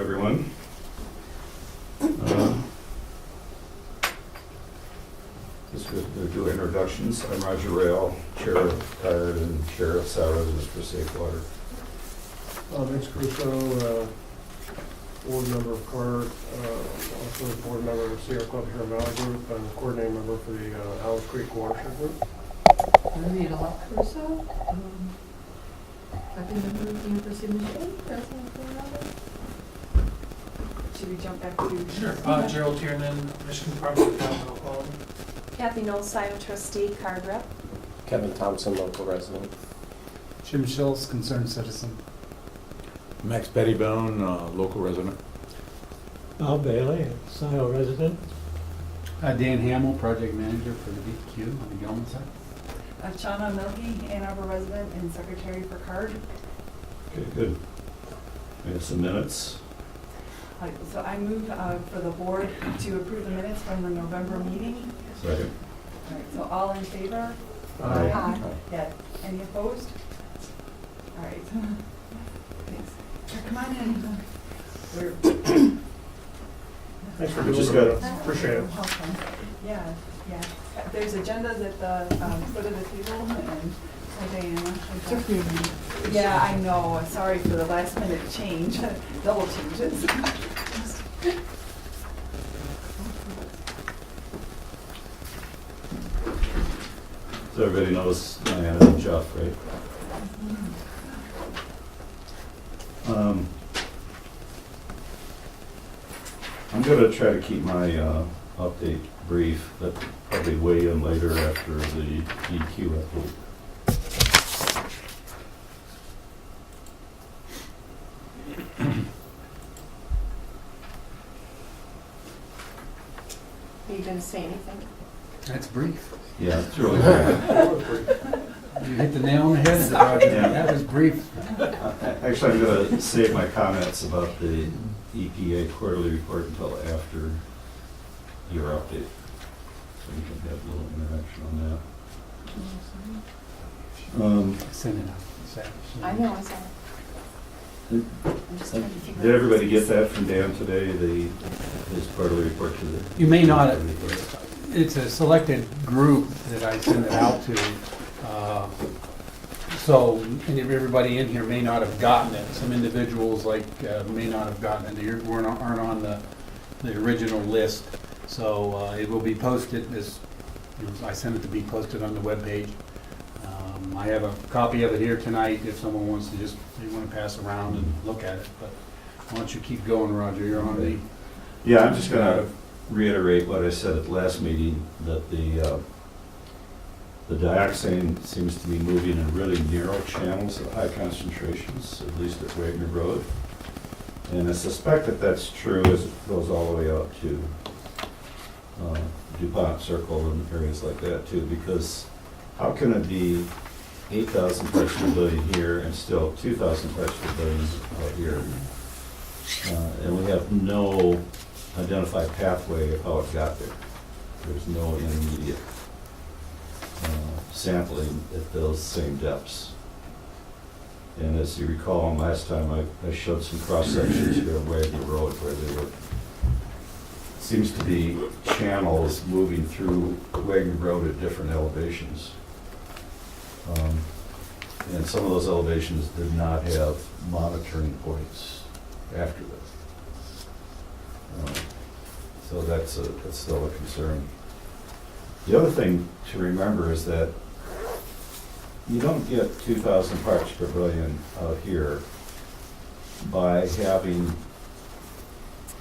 everyone. Just going to do introductions. I'm Roger Rayle, Chair of Tired and Chair of Scio Residents for Safe Water. Vince Caruso, board member of CART, also board member of Scio Township Hall Group, and coordinating member for the Alice Creek Watershed Group. Caruso, faculty member of the University of Michigan, president of Governor-elect. Should we jump back to? Sure. Gerald Tiernan, Michigan Department of Environmental Quality. Kathy Knowles, Scio trustee, card rep. Kevin Thompson, local resident. Jim Schultz, concerned citizen. Max Pettibone, local resident. Al Bailey, Scio resident. Dan Hamill, project manager for the DEQ on the Gilman side. Shauna Milkey, Ann Arbor resident and secretary for CARD. Okay, good. We have some minutes. So I move for the board to approve the minutes from the November meeting. Second. All right, so all in favor? Aye. Aye. Yeah, any opposed? All right. Thanks. Here, come on in. Thanks for We doing just it. got- Appreciate it. Welcome. Yeah, yeah. There's agendas at the foot of the table and Diana. Yeah, I know. Sorry for the last minute change, double changes. So everybody knows Diana and Jeff, right? I'm going to try to keep my update brief, but probably weigh in later after the DEQ update. Are you gonna say anything? That's brief. Yeah, it's really good. You hit the nail on the head, Roger. Yeah. That was brief. Actually, I'm going to save my comments about the EPA quarterly report until after your update. So we can have a little interaction on that. Send it out. I know, I saw it. I'm just trying to figure out. Did everybody get that from Dan today, his quarterly report to the? You may not. It's a selected group that I send it out to. So everybody in here may not have gotten it. Some individuals may not have gotten it. They aren't on the original list. So it will be posted as, I sent it to be posted on the webpage. I have a copy of it here tonight if someone wants to they want to pass around and look at it. But why don't you keep going, Roger? You're on the. Yeah, I'm just going to reiterate what I said at the last meeting, that the dioxane seems to be moving in really narrow channels at high concentrations, at least at Wagner Road. And I suspect that that's true as it goes all the way out to DuPont Circle and areas like that too, because how can it be 8,000 parts per billion here and still 2,000 parts per billion out here? And we have no identified pathway of how it got there. There's no intermediate sampling at those same depths. And as you recall, last time I showed some cross sections here of Wagner Road where there were, seems to be channels moving through Wagner Road at different elevations. And some of those elevations did not have monitoring points after that. So that's still a concern. The other thing to remember is that you don't get 2,000 parts per billion out here by having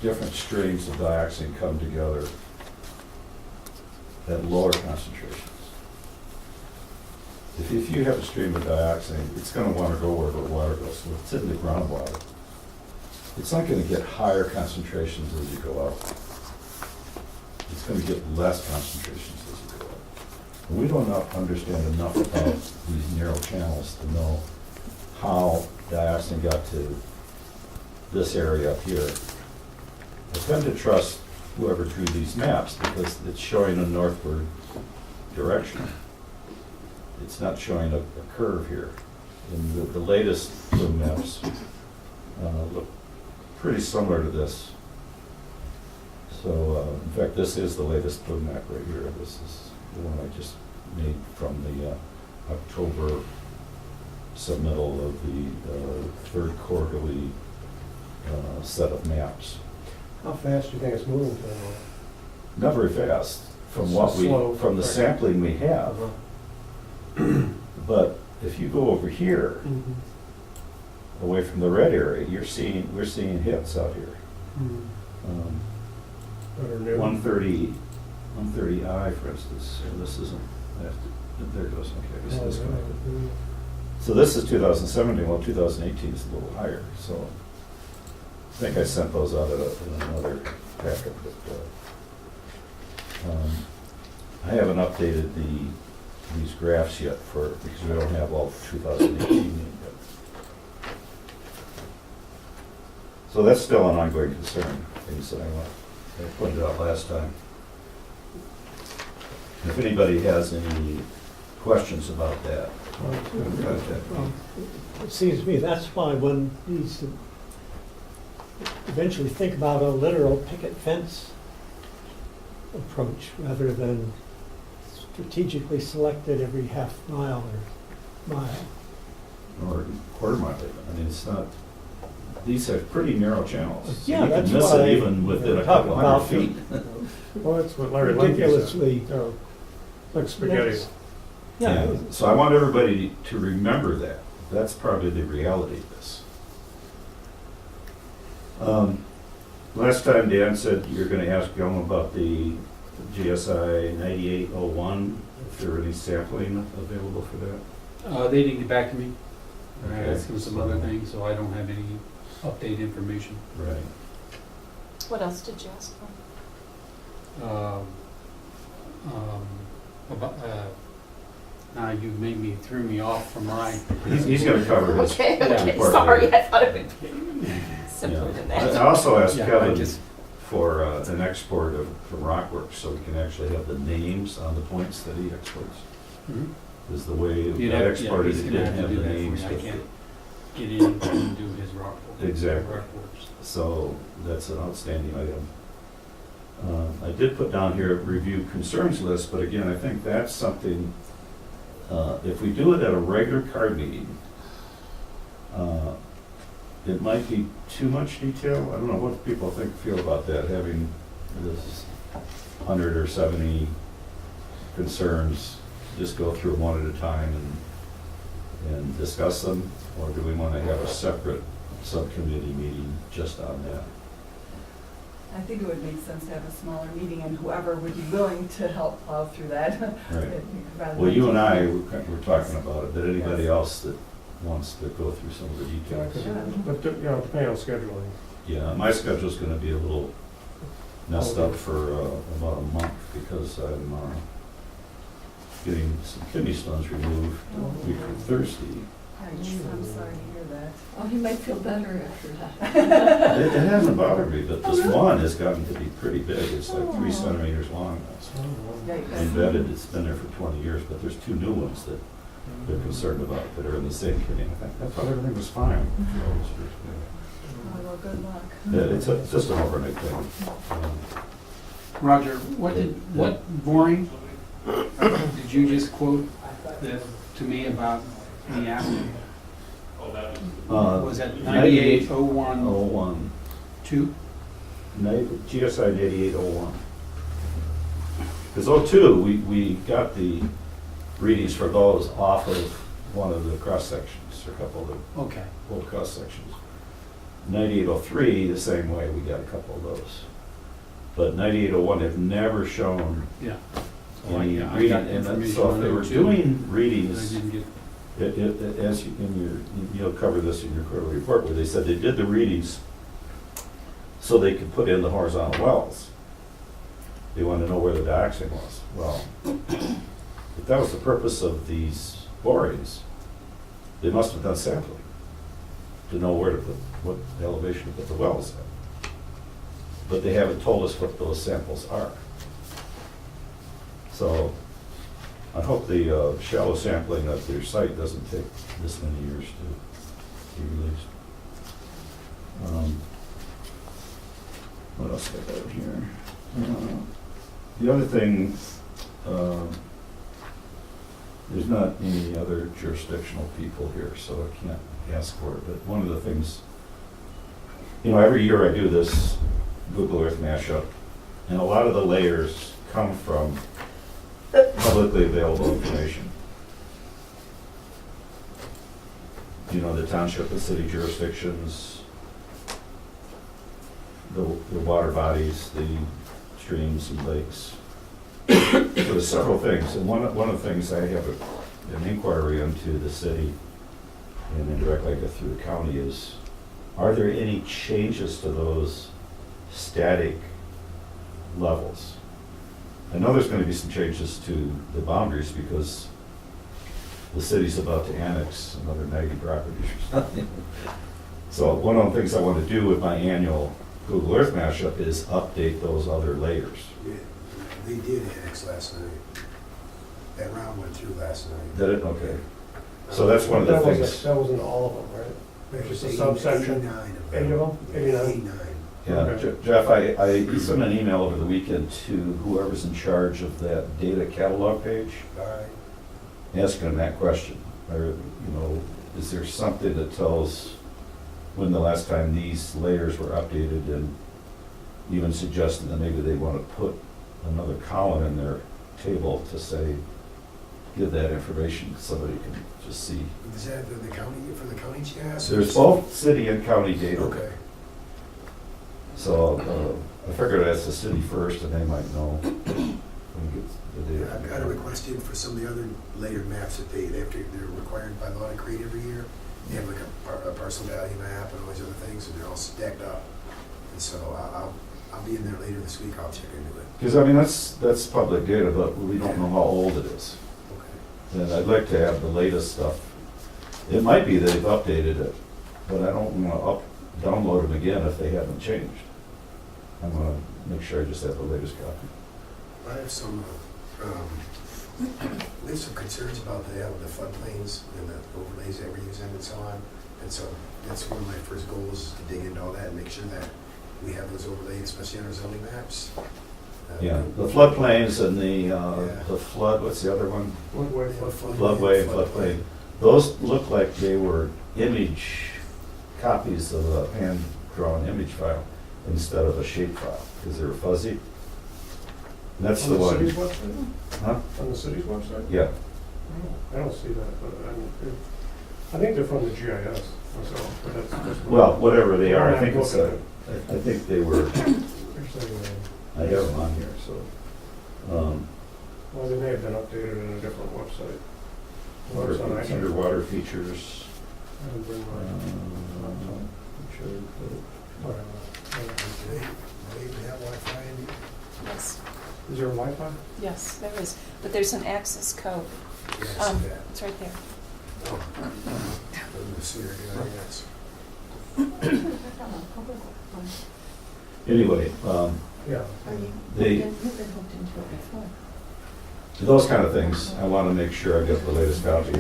different streams of dioxane come together at lower concentrations. If you have a stream of dioxane, it's going to want to go where the water goes. So it's in the groundwater. It's not going to get higher concentrations as you go out. It's going to get less concentrations as you go out. And we don't understand enough about these narrow channels to know how dioxane got to this area up here. I tend to trust whoever drew these maps because it's showing a northward direction. It's not showing a curve here. In the latest plume maps look pretty similar to this. So, in fact, this is the latest plume map right here. This is the one I just made from the October submittal of the third quarterly set of maps. How fast do you think it's moving to? Not very fast from It's what we, slow. from the sampling we have. But if you go over here, away from the red area, we're seeing hits out here. Better new. 130I, for instance, and this isn't, there it goes, okay, it's Oh, disconnected. yeah. So this is 2017, well, 2018 is a little higher, so I think I sent those out in another packet, but I haven't updated these graphs yet because we don't have all 2018 yet. So that's still an ongoing concern, things that I pointed out last time. If anybody has any questions about that, contact me. Well, it seems to me that's why one needs to eventually think about a literal picket fence approach rather than strategically selected every half mile or mile. Or quarter mile even. I mean, it's not, these are pretty narrow channels. Yeah, You that's can miss why it even within a talk couple hundred about feet. Well, that's what Larry Lincoln said. ridiculously. Like spaghetti. Yeah, So I want everybody to remember that. That's probably the reality of this. Last time Dan said you're gonna ask him about the GSI 9801, if there were any sampling available for that. They didn't get back to me. I Okay, asked them some other things, so I don't have any update information. Right. What else did you ask for? Now you made me, threw me off from my. He's gonna cover his. Okay, Yeah. okay, report sorry, later. I thought it would be simpler than I that. also asked Yeah, I Kevin just- for an export from Rockworks, so we can actually have the names on the points that he exports. Mhm. Is the way You'd I have- exported, he's it gonna didn't have to the do that for names. me. I with can't it. get in and do his rock. Exactly. rock works. So that's an outstanding item. I did put down here review concerns list, but again, I think that's something, if we do it at a regular card meeting, it might be too much detail. I don't know what people feel about that, having this 100 or 70 concerns, just go through them one at a time and discuss them, or do we want to have a separate subcommittee meeting just on that? I think it would make sense to have a smaller meeting and whoever would be willing to help plow through that. Right. rather Well, than you and I, taking- we're talking about it, but anybody Yes. else that wants to go through some of the Yeah, details? 'cause but, you know, depending on scheduling. Yeah, my schedule's gonna be a little messed up for about a month because I'm getting some kidney stones removed a week from Thursday. I'm sorry to hear that. Oh, you might feel better after that. It hasn't bothered me, but this one has gotten to be pretty big. It's like 3 centimeters long now. Yikes. Embedded, it's been there for 20 years, but there's 2 new ones that they're concerned about that are in the same kidney. I thought everything was fine. Oh, well, good luck. Yeah, it's just an overnight thing. Roger, what boring did you just quote that to me about the asking? Was that 9801 9801, 2? GSI 9801. Because 02, we got the readings for those off of one of the cross sections, or a couple of the Okay. old cross sections. 9803, the same way, we got a couple of those. But 9801 have never shown Yeah. any Yeah, I reading, got and information so if on they were 02, doing I readings, didn't get. as you, you'll cover this in your quarterly report, where they said they did the readings so they could put in the horizontal wells. They wanted to know where the dioxane was. Well, if that was the purpose of these borings, they must have done sampling to know where to put, what elevation to put the wells at. But they haven't told us what those samples are. So I hope the shallow sampling of their site doesn't take this many years to be released. else I got here? The other thing, there's not any other jurisdictional people here, so I can't ask for it, but one of the things, every year I do this Google Earth mashup, and a lot of the layers come from publicly available information. The township and city jurisdictions, the water bodies, the streams and lakes. So there's several things, and one of the things I have an inquiry into the city, and indirectly I go through the county, is are there any changes to those static levels? I know there's going to be some changes to the boundaries because the city's about to annex another 90 properties or something. So one of the things I want to do with my annual Google Earth mashup is update those other layers. Yeah, they did annex last night. That round went through last night. Did it? Okay. So that's one of the That wasn't- things. That wasn't all of them, right? It was Just a subsection. 89 of 8 of them? 89? 89. Yeah, Okay. Jeff, I sent an email over the weekend to whoever's in charge of that data catalog page, All right. asking them that question. Or, is there something that tells when the last time these layers were updated, and even suggesting that maybe they want to put another column in their table to say, give that information, somebody can just see. Is that the county, for the county GIS? There's both city and county data. Okay. So I figured I'd ask the city first, and they might know when we get the data. I've got a request in for some of the other layered maps that they're required by law to create every year. They have like a parcel value map and all these other things, and they're all stacked up. And so I'll be in there later this week, I'll check into it. Because, that's public data, but we don't know how old it is. Okay. And I'd like to have the latest stuff. It might be they've updated it, but I don't want to download them again if they haven't changed. I want to make sure I just have the latest copy. I have some, we have some concerns about the floodplains and the overlays that we're using and so on. And so that's one of my first goals, is to dig into all that and make sure that we have those overlays, especially on our zoning maps. Yeah, the floodplains and the flood, what's the other one? Floodway and floodplain. Those look like they were image copies of a hand-drawn image file instead of a shape file, because they were fuzzy. And that's the On the one. city's website? Huh? On the city's website? Yeah. I don't see that, but I think they're from the GIS myself, but that's. Well, whatever they are, I I'm think it's looking I think they were, at- they're saying, I have them on here, so. well, they may have been updated in a different website. Water, It's on actually- underwater features. I didn't bring my laptop. Do they even have Wi-Fi in here? Yes, Is there Wi-Fi? yes, there is, but there's an access code. Yeah, I see that. It's right there. Oh. Doesn't see it here, yes. Anyway, Yeah. they, those kind of things, I want to make sure I get the latest copy.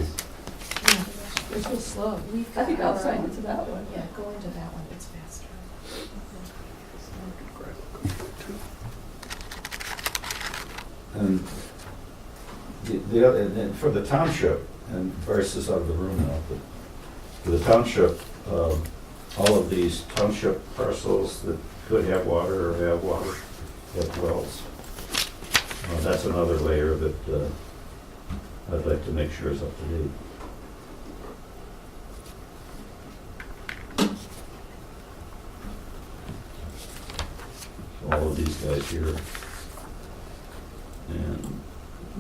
You're so slow. I think I'll sign into that one. Yeah, go into that one, it's faster. And the other, and then for the township, and Bryce is out of the room now, but for the township, all of these township parcels that could have water or have water, have wells. That's another layer that I'd like to make sure is up to date. So all of these guys here. And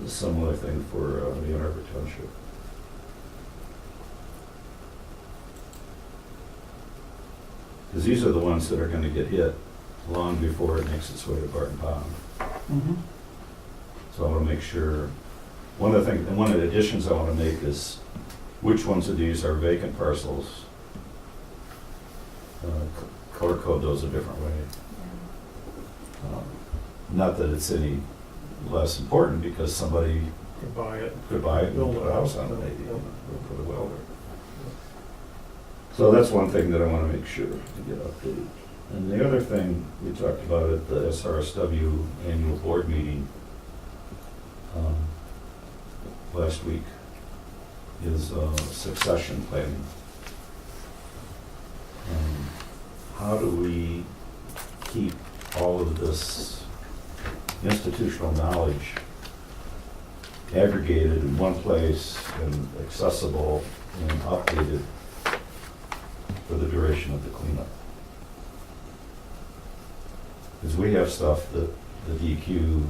a similar thing for the Arbor Township. Because these are the ones that are going to get hit long before it makes its way to Barton Pond. So I want to make sure, one of the things, and one of the additions I want to make is which ones of these are vacant parcels. Color code those a different way. Not that it's any less important, because somebody Could buy it. could buy it and Build put a a house house. on it, maybe, Yeah. or put a well there. So that's one thing that I want to make sure to get updated. And the other thing we talked about at the SRSW annual board meeting last week is succession planning. How do we keep all of this institutional knowledge aggregated in one place and accessible and updated for the duration of the cleanup? Because we have stuff that the DEQ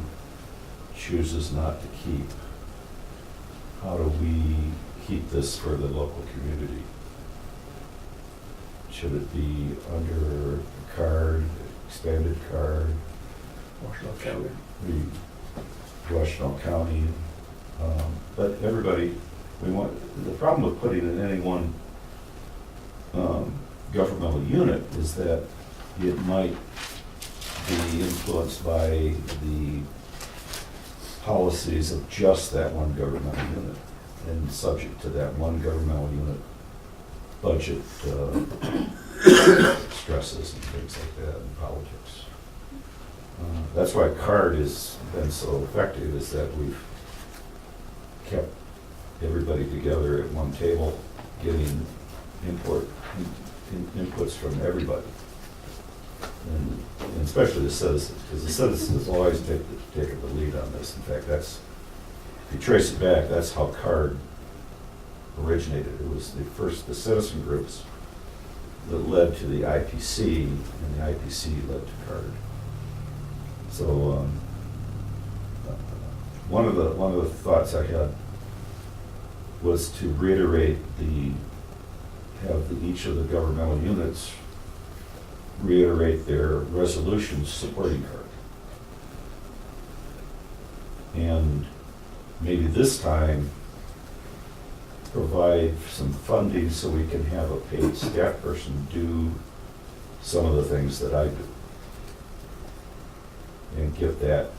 chooses not to keep. How do we keep this for the local community? Should it be under a card, expanded card? Washington County. Washington County. But everybody, the problem with putting it in any one governmental unit is that it might be influenced by the policies of just that one governmental unit and subject to that one governmental unit budget stresses and things like that in politics. That's why CARD has been so effective, is that we've kept everybody together at one table, getting inputs from everybody. And especially the citizens, because the citizens always taken the lead on this. In fact, if you trace it back, that's how CARD originated. It was the citizen groups that led to the IPC, and the IPC led to CARD. So one of the thoughts I had was to reiterate each of the governmental units reiterate their resolutions supporting CARD. And maybe this time provide some funding so we can have a paid staff person do some of the things that I do. And get that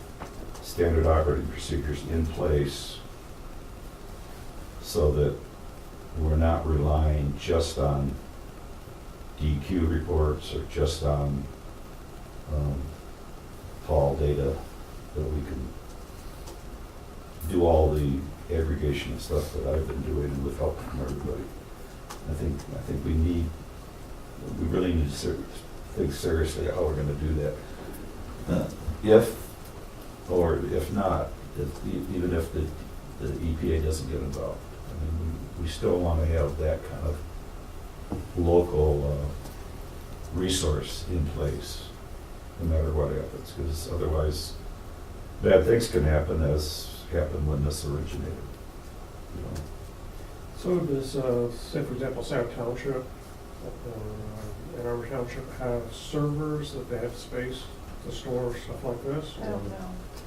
standard operating procedures in place so that we're not relying just on DEQ reports or just on fall data, that we can do all the aggregation and stuff that I've been doing with help from everybody. I think we really need to think seriously how we're going to do that. If not, even if the EPA doesn't get involved. I mean, we still want to have that kind of local resource in place, no matter what happens, because otherwise bad things can happen, as happened when this originated. You know? So does, say for example, Scio Township, and Arbor Township have servers that they have space to store stuff like this? I don't know.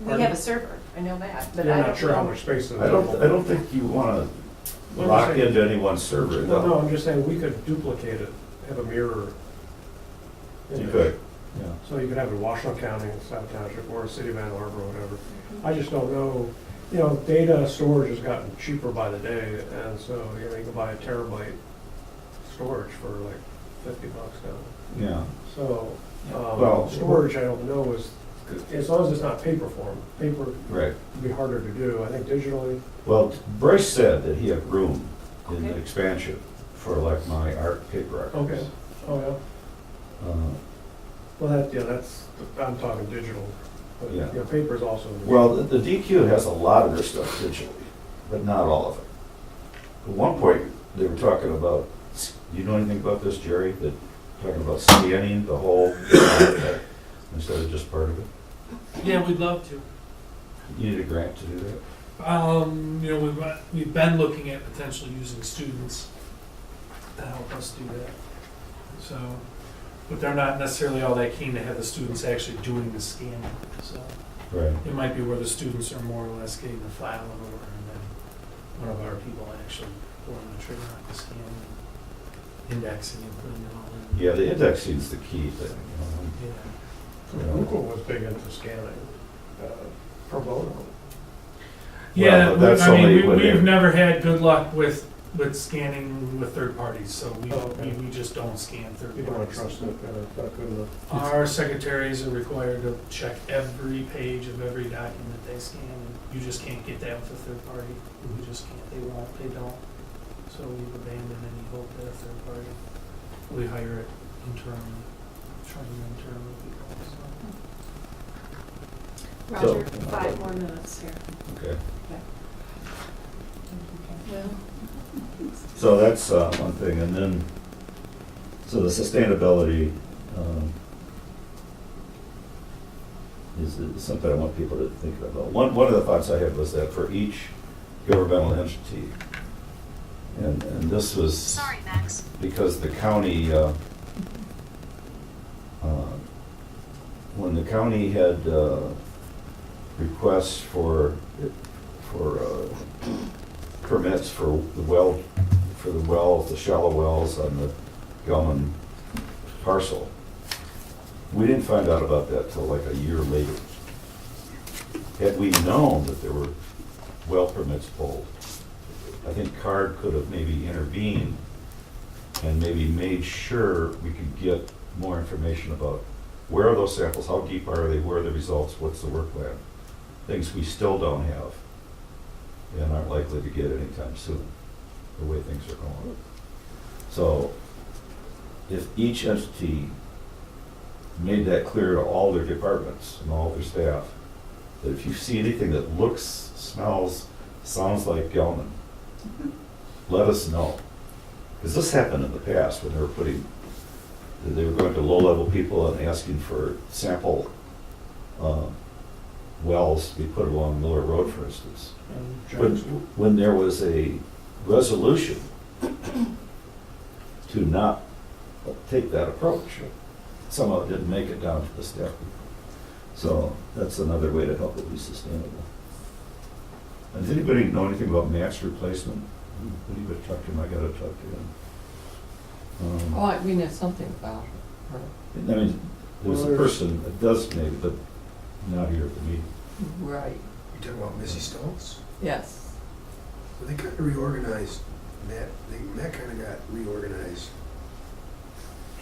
Pardon? We have a server, I know that, but Yeah, I I'm don't not sure how know. much space is I don't think you want to lock into any one server. No, I'm just saying we could duplicate it, have a mirror. You could, yeah. So you could have it in Washington County, Scio Township, or City of Ann Arbor, or whatever. Mhm. I just don't know, data storage has gotten cheaper by the day, and so, you can buy a terabyte storage for like $50 now. Yeah. So, Well, storage, I don't know, as long as it's not paper form, paper Right. would be harder to do. I think digitally, Well, Bryce said that he had room in the Okay. expansion for like my art paper records. okay, oh, yeah. Well, that's, I'm talking digital, but, Yeah. paper is also. Well, the DEQ has a lot of their stuff digitally, but not all of it. At one point, they were talking about, you know anything about this, Jerry? That talking about scanning the whole instead of just part of it? Yeah, we'd love to. You need a grant to do that? We've been looking at potentially using students to help us do that. So, but they're not necessarily all that keen to have the students actually doing the scanning. So Right. it might be where the students are more or less getting the file in order, and then one of our people actually pulling the trigger on the scan and indexing and putting it all in. Yeah, the indexing is the key thing. Yeah. Google was big into scanning, pro bono. Yeah, Well, that's only when we've they're- never had good luck with with scanning with third parties, so Oh, okay. we just don't scan third You don't parties. trust it, it's not good enough. Our secretaries are required to check every page of every document they scan, and you just can't get that with a third party. You just can't, they won't, they don't. So we've abandoned any hope that a third party, we hire it internally, train internally people, so. Roger, 5 more minutes here. Okay. Well, So that's one thing, and then, so the sustainability is something I want people to think about. One of the thoughts I had was that for each governmental entity, and this was Sorry, Max. because the county, when the county had requests for permits for the wells, the shallow wells on the Gelman parcel. We didn't find out about that till like a year later. Had we known that there were well permits pulled, I think CARD could have maybe intervened and maybe made sure we could get more information about where are those samples, how deep are they, where are the results, what's the work plan? Things we still don't have and aren't likely to get anytime soon, the way things are going. So if each entity made that clear to all their departments and all their staff, that if you see anything that looks, smells, sounds like Gelman, let us know. Because this happened in the past when they were going to low-level people and asking for sample wells to be put along Miller Road, for instance. When there was a resolution to not take that approach, somehow it didn't make it down to the step. So that's another way to help it be sustainable. Does anybody know anything about mass replacement? Anybody talk to him? I gotta talk to him. We know something about her. I mean, there's a person that does maybe, but not here at the meeting. Right, You talking about Missy Stoltz? yes. Well, they kind of reorganized, Matt kind of got reorganized.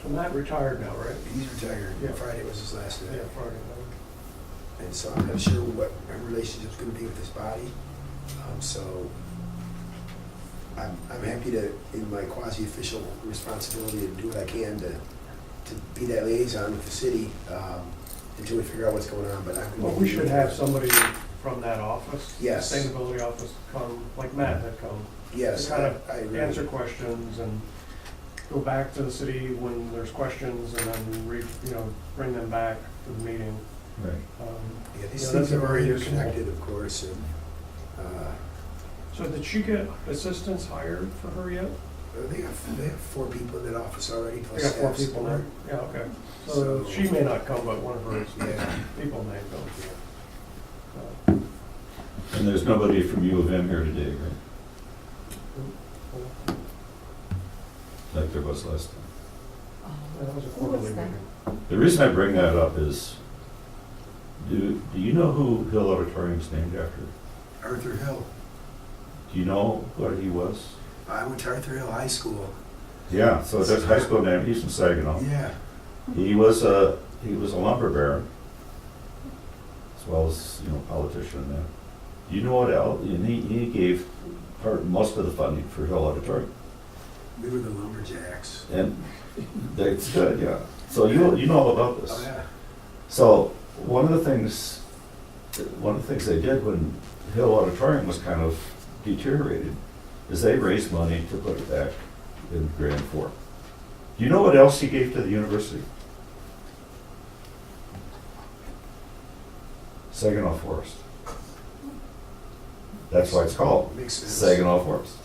So Matt retired now, right? He's retired. Yeah. Friday was his last day. Yeah, Friday night. And so I'm not sure what our relationship's gonna be with this body. So I'm happy to, in my quasi-official responsibility, to do what I can to be that liaison with the city until we figure out what's going on, but I'm gonna. Well, we should have somebody from that office. Yes. Sustainability office come, like Matt had come. Yes, To kind I of agree. answer questions and go back to the city when there's questions and then bring them back to the meeting. Right. Yeah, these Yeah, things that's a are very very useful- interconnected, of course, and So did she get assistants hired for her yet? they have 4 people in that office already, plus They got 4 staff people support. there? Yeah, okay. So So- she may not come, but one of her Yeah. people may go. And there's nobody from U of M here today, right? Like there was last time. That was a Who was quarterly that? meeting. The reason I bring that up is, do you know who Hill Auditorium is named after? Arthur Hill. Do you know what he was? I went to Arthur Hill High School. Yeah, so that's high school name, he's from Saginaw. Yeah. He was a lumber baron, as well as, politician and that. Do you know what else? And he gave most of the funding for Hill Auditorium. We were the Lumberjacks. And that's good, yeah. So you know all about this. Oh, yeah. So one of the things they did when Hill Auditorium was kind of deteriorated is they raised money to put it back in Grand Fork. Do you know what else he gave to the university? Saginaw Forest. That's why it's called Makes sense. Saginaw Forest.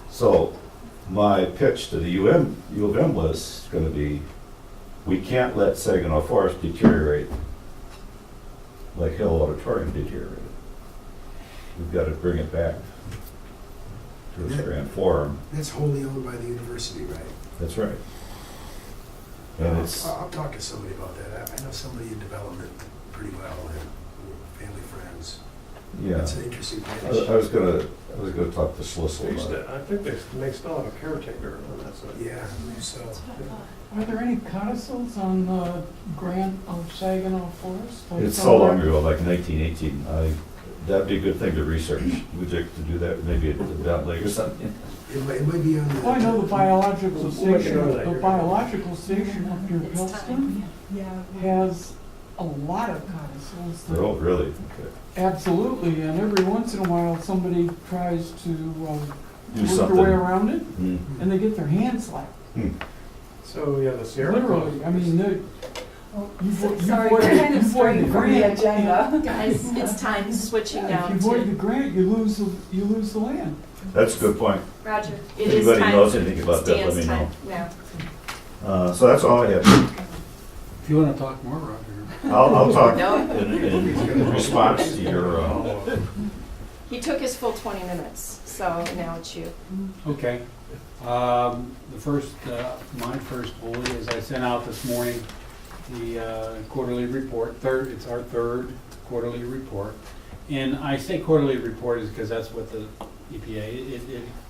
So my pitch to the U of M was going to be, we can't let Saginaw Forest deteriorate like Hill Auditorium deteriorated. We've got to bring it back to its grand form. That's wholly owned by the university, right? That's right. And it's, I'll talk to somebody about that. I know somebody in development pretty well, and we're family friends. Yeah. That's an interesting I plan. was gonna talk to Schlissel They used about it. to- I think they still have a caretaker on that side. Yeah, so, Are there any codicils on the grant of Saginaw Forest? It's so long ago, like 1918. That'd be a good thing to research. Would you like to do that, maybe at the Dot Lake or something? it might be on the. Well, I know the biological We'll make it station, on that. the biological station up near It's Pilston time. Yeah. has a lot of codicils. that- Oh, really? Okay. Absolutely, and every once in a while, somebody tries to Do work their something. way around it, Hmm. and they get their hands slapped. So, yeah, the Sierra Club. Literally, I mean, Sorry, we're kind of straying from the agenda. Guys, it's time, switching if now you void the to, grant, you lose the land. That's a good point. Roger, it is Anybody time. knows anything about that, let Stan's me know. time now. So that's all I have. If you want to talk more, Roger. I'll talk No. in response to your, He took his full 20 minutes, so now it's you. Okay. My first bullet is I sent out this morning the quarterly report. It's our third quarterly report. And I say quarterly report is because that's what the EPA, it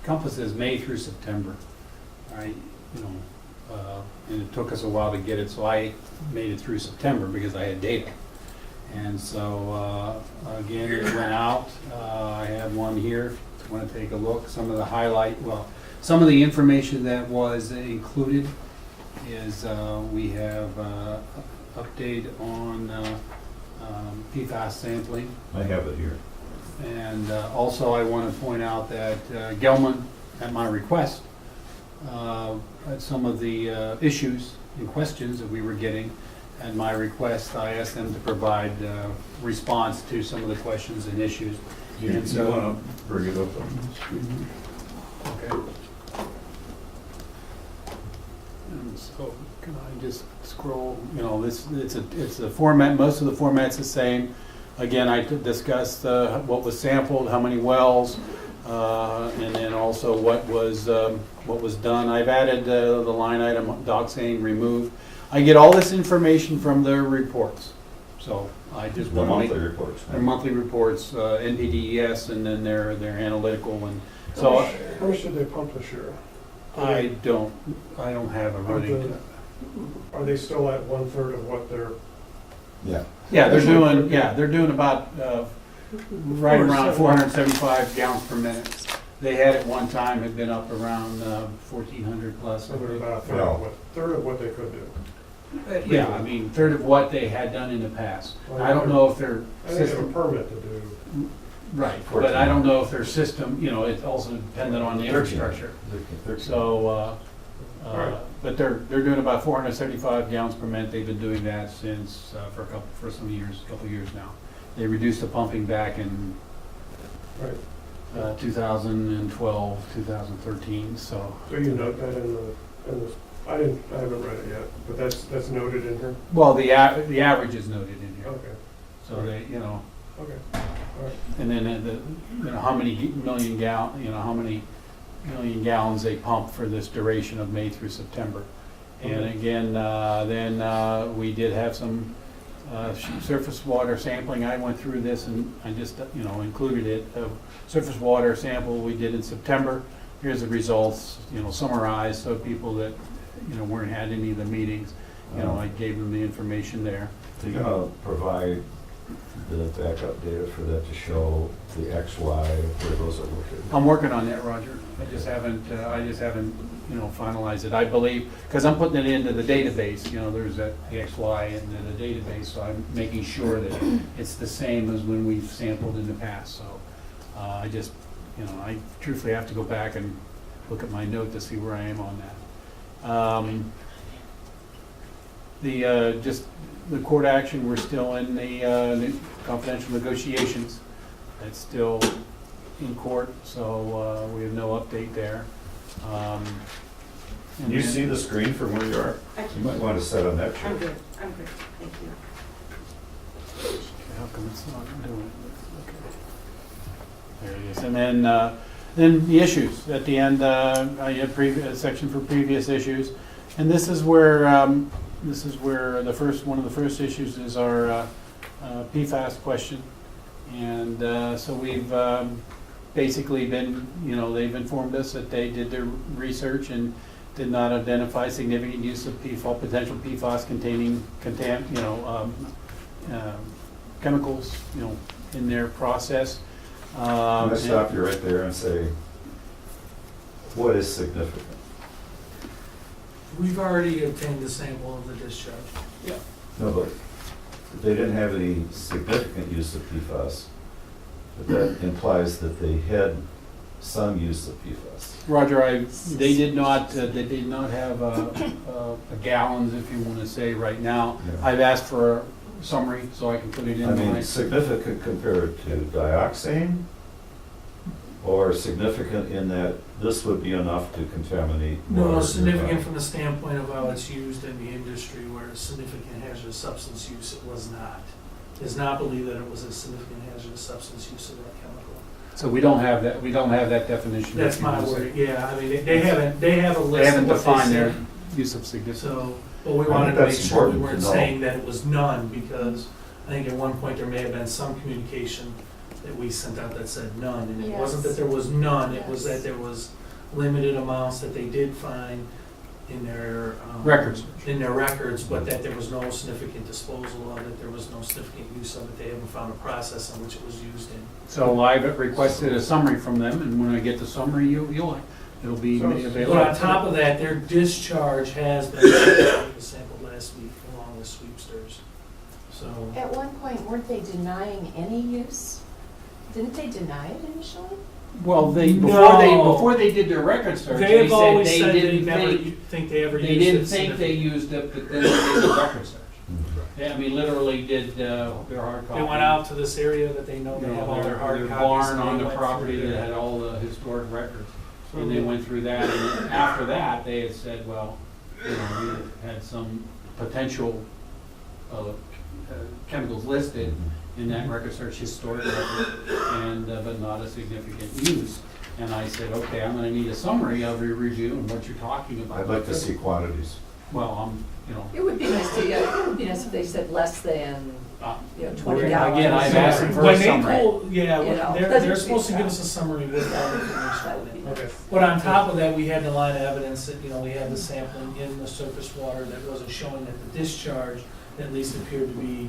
encompasses May through September. Right? And it took us a while to get it, so I made it through September because I had data. And so, again, it went out. I have one here, if you want to take a look. Some of the information that was included is we have update on PFAS sampling. I have it here. And also I want to point out that Gelman, at my request, at some of the issues and questions that we were getting, at my request, I asked them to provide response to some of the questions and issues. Do you And so- want to bring it up on the screen? Okay. And so, can I just scroll, it's a format, most of the format's the same. Again, I discussed what was sampled, how many wells, and then also what was done. I've added the line item dioxane removed. I get all this information from their reports, so I just The want to make monthly reports. their monthly reports, NPDES, and then their analytical, and so How much did they pump this year? I don't have a running. Are they still at 1/3 of what they're? Yeah. Yeah, they're doing about right around 475 gallons per minute. They had at one time had been up around 1,400 plus. So they're about a Well- third of what they could do. Yeah, I mean, third of what they had done in the past. I don't know if their I think they have a system, permit to do. right, but I don't know if their system, it's also dependent on the infrastructure. So, Right. but they're doing about 475 gallons per minute. They've been doing that since for some years, a couple of years now. They reduced the pumping back in Right. 2012, 2013. So, So you note that in the, I haven't read it yet, but that's noted in here? well, the average is noted in here. Okay, So they, okay, all right. and then how many how many million gallons they pump for this duration of May through September. And Okay. again, then we did have some surface water sampling. I went through this and I just, included it. Surface water sample we did in September. Here's the results, summarized, so people that, weren't had any of the meetings, I gave them the information there. You're gonna provide the backup data for that to show the XY, where those are located. I'm working on that, Roger. I just haven't, finalized it. I believe, because I'm putting it into the database, there's that the XY in the database, so I'm making sure that it's the same as when we've sampled in the past. So I just, I truthfully have to go back and look at my note to see where I am on that. The court action, we're still in the confidential negotiations. It's still in court, so we have no update there. Can you see the screen from where you are? You might want to set on that chair. I'm good, thank you. How come it's not doing it? Okay. There it is. And then the issues. At the end, I had a section for previous issues. And this is where one of the first issues is our PFAS question. And so we've basically been, they've informed us that they did their research and did not identify significant use of PFAS, potential PFAS containing chemicals, in their process. I'm gonna stop you right there and say, what is significant? We've already obtained a sample of the discharge. No, but they didn't have any significant use of PFAS. But that implies that they had some use of PFAS. Roger, they did not have gallons, if you want to say, right now. Yeah. I've asked for a summary so I can put it in I my. mean, significant compared to dioxane? Or significant in that this would be enough to contaminate water? No, nearby? significant from the standpoint of how it's used in the industry, where significant hazardous substance use it was not. Does not believe that it was a significant hazardous substance use of that chemical. So we don't have that definition. That's my word, yeah, I mean, they have a They list haven't of what defined they their said. use of significant. So, but we I think wanted to make that's sure we important to weren't know. saying that it was none, because I think at one point there may have been some communication that we sent out that said none, and it wasn't that Yes. there was none, it was Yes. that there was limited amounts that they did find in their Records. in their records, but that there was no significant disposal of it, there was no significant use of it, they haven't found a process in which it was used in. So I've requested a summary from them, and when I get the summary, it'll be So- made available. But on top of that, their discharge has been sampled last week along with sweepsters, so. At one point, weren't they denying any use? Didn't they deny it initially? Well, No. before they did their record search, They they have said always they said they didn't never think, they ever used it. they didn't think they significant. used it, but then they did the record search. Mhm. Yeah, I mean, literally did their hard copy. They went out to this area that they know You they know, have all their hard their copies. barn and on they the went property through that there. had all the historic records. And they went through that, and after that, they had said, well, we had some potential chemicals listed in that record search, historic record, and, but not a significant use. And I said, okay, I'm gonna need a summary of your review and what you're talking about. I'd like to see quantities. Well, It would be nice to, it would be nice if they said less than, uh, 20 Again, gallons. I've asked them for a When they summary. pull, You know, they're doesn't supposed to speak give out. us a summary with all the That would information. be nice. Okay. But on top of that, we had the line of evidence that, we had the sampling in the surface water that wasn't showing that the discharge at least appeared to be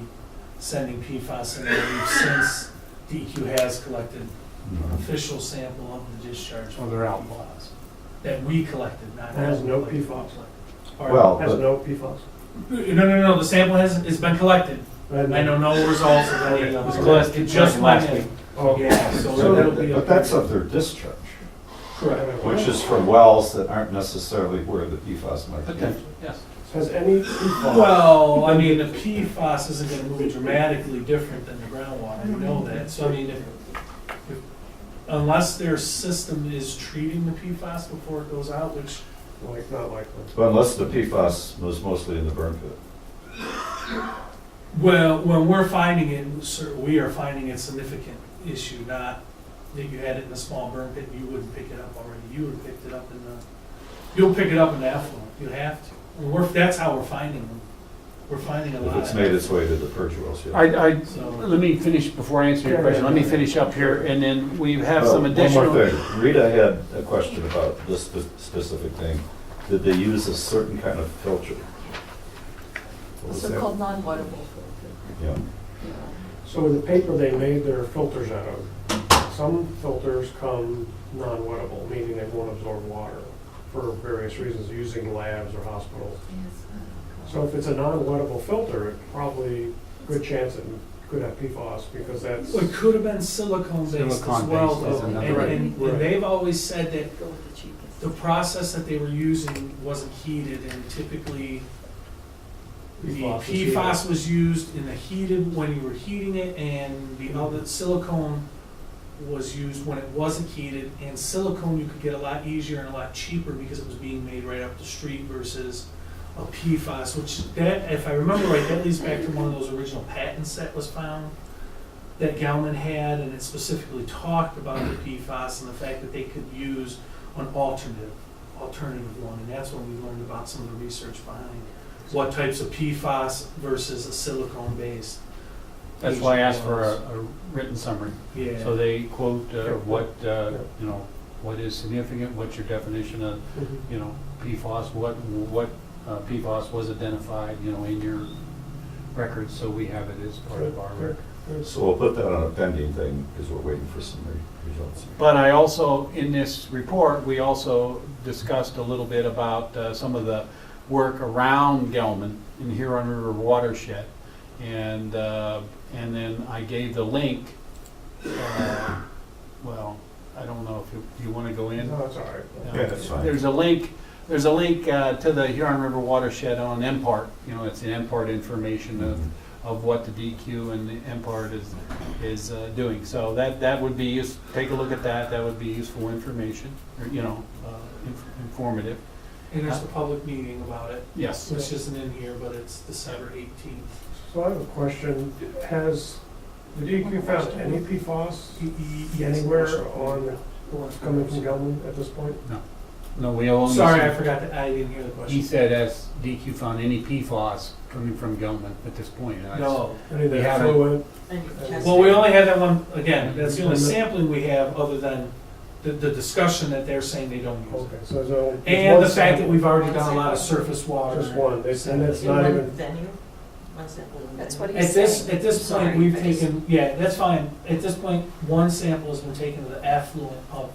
sending PFAS in there. We've since, DEQ has collected an official sample of the discharge. Oh, they're outlaws. That we collected, not. It has no collected. PFAS. Pardon? Well, Has but- no PFAS? No, the sample has been collected. I know no results of any. Okay. It was collected It just last went in. week. Oh, Yeah, so that'll be. But that's of their discharge, Correct. which is from wells that aren't necessarily where the PFAS might be. Potentially, yes. Has any PFAS? Well, I mean, the PFAS isn't gonna move dramatically different than the groundwater, we know that, so I mean, if unless their system is treating the PFAS before it goes out, which, Like, not likely. But unless the PFAS was mostly in the burn pit. well, when we're finding it, we are finding a significant issue, not that you had it in a small burn pit, and you wouldn't pick it up already, you would have picked it up you'll pick it up in the effluent, you have to. And that's how we're finding them, we're finding a lot If of. it's made its way to the purge wells, yeah. So- Let me finish before I answer your question. Let me finish up here, and then we have some One additional. more thing. Rita had a question about this specific thing. Did they use a certain kind of filter? What was that? So-called non-potable. Yeah. So the paper they made their filters out of, some filters come non-wettable, meaning they won't absorb water for various reasons, using labs or hospitals. So if it's a non-wettable filter, it probably, good chance it could have PFAS, because that's, It could have been silicone-based as Silicone-based well, is though, another- and Right. they've always said that Go with the cheapest. the process that they were using wasn't heated, and typically the PFAS is heated. PFAS was used in the heated, when you were heating it, and the other silicone was used when it wasn't heated, and silicone you could get a lot easier and a lot cheaper because it was being made right up the street versus a PFAS, which that, if I remember right, that leads back to one of those original patents that was found that Gellman had, and it specifically talked about the PFAS and the fact that they could use an alternative one, and that's when we learned about some of the research behind what types of PFAS versus a silicone-based That's why I asked for a written summary. Yeah. So they quote you know, what is significant, what's your definition of, you know, PFAS, what PFAS was identified, you know, in your records, so we have it as part of our record. So we'll put that on a pending thing, because we're waiting for some results. But I also, in this report, we also discussed a little bit about some of the work around Gelman in the Huron River watershed. And then I gave the link, well, I don't know if you want to go in. No, it's all right. Yeah, that's fine. There's a link to the Huron River watershed on MPART. You know, it's the MPART information of what the DEQ and the MPART is doing. So that would be take a look at that. That would be useful information, or, you know, informative. And there's the public meeting about it. Yes. Which isn't in here, but it's December 18th. So I have a question. Has the DEQ found any PFAS anywhere on what's coming from Gelman at this point? No, we only. Sorry, I forgot to, I didn't hear the question. He said, has DEQ found any PFAS coming from Gelman at this point? And I No. Any of We that haven't. fluid? Well, we only had that one, again, that's the only sampling we have, other than the discussion that they're saying they don't use Okay, it. so there's And one the fact that sample. we've already done a lot of surface water. Just one, and it's not even, That's what At he's this saying. point, Sorry, we've I just- taken, yeah, that's fine. At this point, one sample has been taken to the effluent of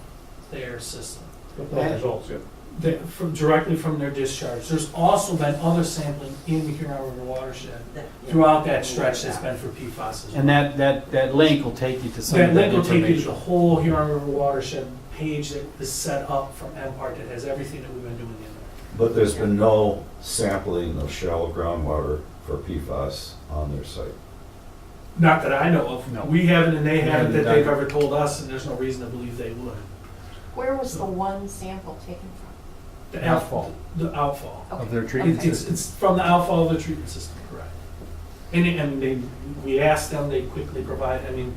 their system. with no results yet. Directly from their discharge. There's also been other sampling in the Huron River watershed throughout that stretch that's been for PFAS as well. And that link will take you to some That of that link will take you to the information. whole Huron River watershed page that is set up from MPART that has everything that we've been doing in there. But there's been no sampling of shallow groundwater for PFAS on their site. Not that I know of. No. We haven't and they haven't that haven't they've done ever told us, and there's no reason to believe they would. Where was the one sample taken from? The Outfall. The outfall. Of their Okay. treatment It's system. from the outfall of the treatment system, correct. And we asked them, they quickly provide, I mean,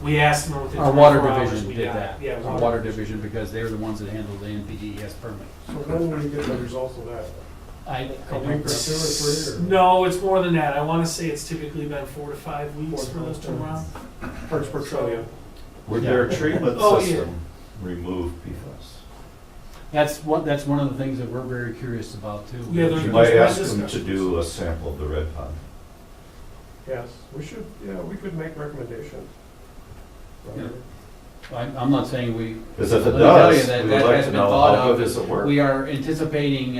we asked them within Our water 24 hours, division we did got that. it. Yeah, Our water division, because they're the ones that handle the NPDES permit. So when will you get the results of that? I A week or don't, 2 or 3 or? No, it's more than that. I want to say it's typically been 4 to 5 weeks for those to run. Parts per trillion. Would their treatment Oh, yeah. system remove PFAS? that's one of the things that we're very curious about too. Yeah, there's- You might been ask them to discussions. do a sample of the red pond. Yes, we should, yeah, we could make recommendations. Yeah. I'm not saying we. Because if it Let me tell you does, that we'd that like has to been know thought how of. good does it work. We are anticipating,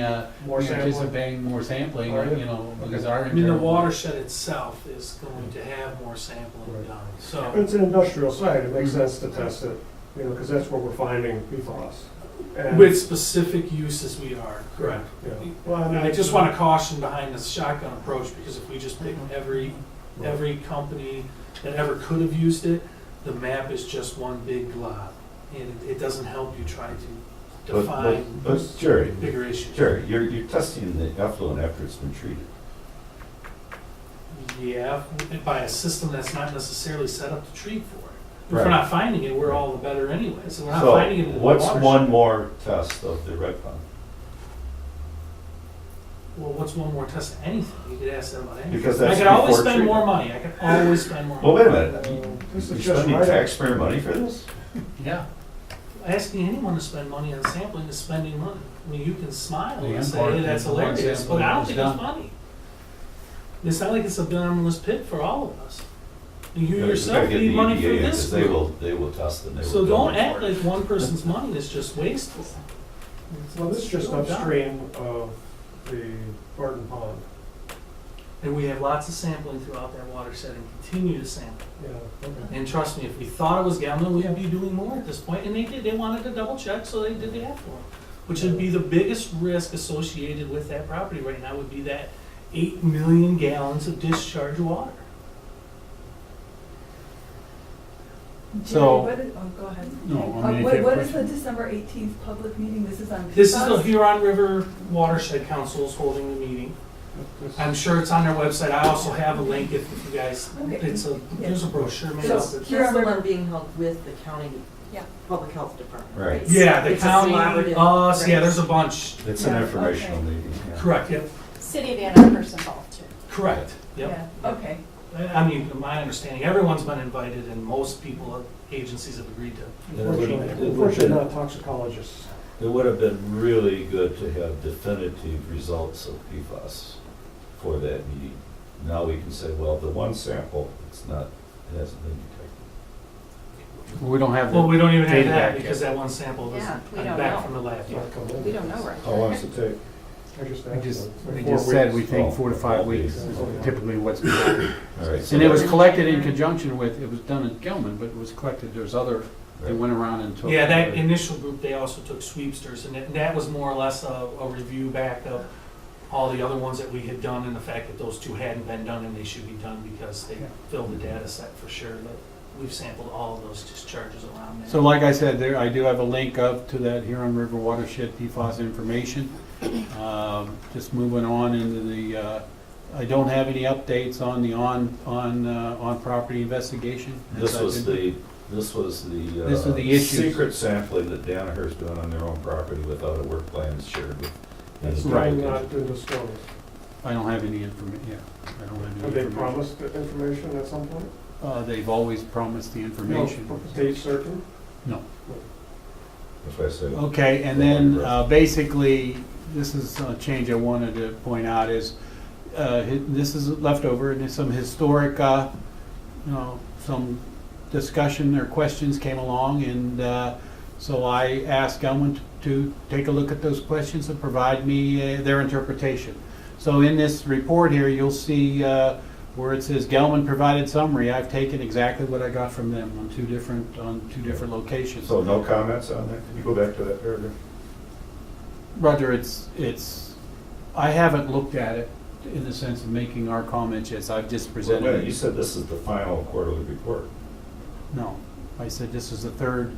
More sampling? more sampling, Oh, yeah. you know, because our. I mean, the internal- watershed itself is going to have more sampling Right. done, But so. it's an industrial site, it makes sense to test it, you know, because that's where we're finding PFAS. And- With specific uses we are, correct. Yeah. Well, I just want to caution behind this shotgun approach, because if we just pick every company that ever could have used it, the map is just one big glob. And it doesn't help you try to define But Jerry, bigger issues. you're testing the effluent after it's been treated. Yeah, by a system that's not necessarily set up to treat for it. If Right. we're not finding it, we're all the better anyway, so we're not So finding it in the what's watershed. one more test of the red pond? Well, what's one more test of anything? You could ask them about anything. Because I that's could always before spend more treatment. money, I could always spend more Well, money. wait a minute. This You're is just spending right. taxpayer money for this? Yeah. Asking anyone to spend money on sampling is spending money. I mean, you can smile The and say, MPART hey, that's is the one hilarious, but sampling I don't was think it's done. funny. It's not like it's a bottomless pit for all of us. You You gotta yourself get need the money for EPA, this 'cause they group. will test and they will. So don't bill act for it. like one person's money is just wasteful. Well, this is just Well done. upstream of the Barton Pond. And we have lots of sampling throughout that watershed and continue to sample. Yeah, okay. And trust me, if we thought it was Gelman, we'd be doing more at this point. And they did, they wanted to double check, so they did the effluent. Which would be the biggest risk associated with that property right now, would be that 8 million gallons of discharge water. So- Go ahead. No, I mean, if you have What is the questions. December 18th public meeting? This is on PFAS? This is the Huron River Watershed Council is holding the meeting. This- I'm sure it's on their website. I also have a link if you guys, Okay. there's a brochure made So- up. Huron That's the River- one being held with the county Yeah. public health department. Right. It's- Yeah, the it's a county, collaborative, us, yeah, right. there's a bunch. It's an Yeah, informational okay. meeting. Yeah. Correct, yep, City of Ann Arbor's involved too. correct, yep. Yeah, okay. I mean, from my understanding, everyone's been invited and most people, agencies have agreed to. Unfortunately, not toxicologists. It would have been really good to have definitive results of PFAS for that meeting. Now we can say, well, the one sample, it hasn't been detected. We don't have Well, we don't even have data that back because yet. that one sample was Yeah, we don't back know. from the lab. Not come in. We don't know right How long does it take? I just We asked just, them. we 4 just said we weeks. think Oh, 4 to 5 okay. weeks is typically what's been done. All right. so And it was that's- collected in conjunction with, it was done in Gilman, but it was collected, there's other, they went around and took. Yeah, that initial group, they also took sweepsters, and that was more or less a review back of all the other ones that we had done, and the fact that those two hadn't been done, and they should be done because they filled the data set for sure, but we've sampled all of those discharges around there. So like I said, there, I do have a link up to that Huron River watershed PFAS information. Just moving on into the, I don't have any updates on the on-property investigation. This was the This was the issues. secret sampling that Danaher's doing on their own property without a work plan shared with. It's any still delegation. not been disclosed. I don't have any information, yeah, I don't have any Have they information. promised the information at some point? They've always promised the information. No, date certain? No. That's why I said. Okay, and then basically, this is a change I wanted to point out is, this is leftover, and there's some historic, some discussion or questions came along, and so I asked Gelman to take a look at those questions and provide me their interpretation. So in this report here, you'll see where it says Gelman provided summary. I've taken exactly what I got from them on two different locations. So no comments on that? Can you go back to that paragraph? Roger, I haven't looked at it in the sense of making our comments yet. I've just Wait, presented you it. said this is the final quarterly report. No, I said this is the third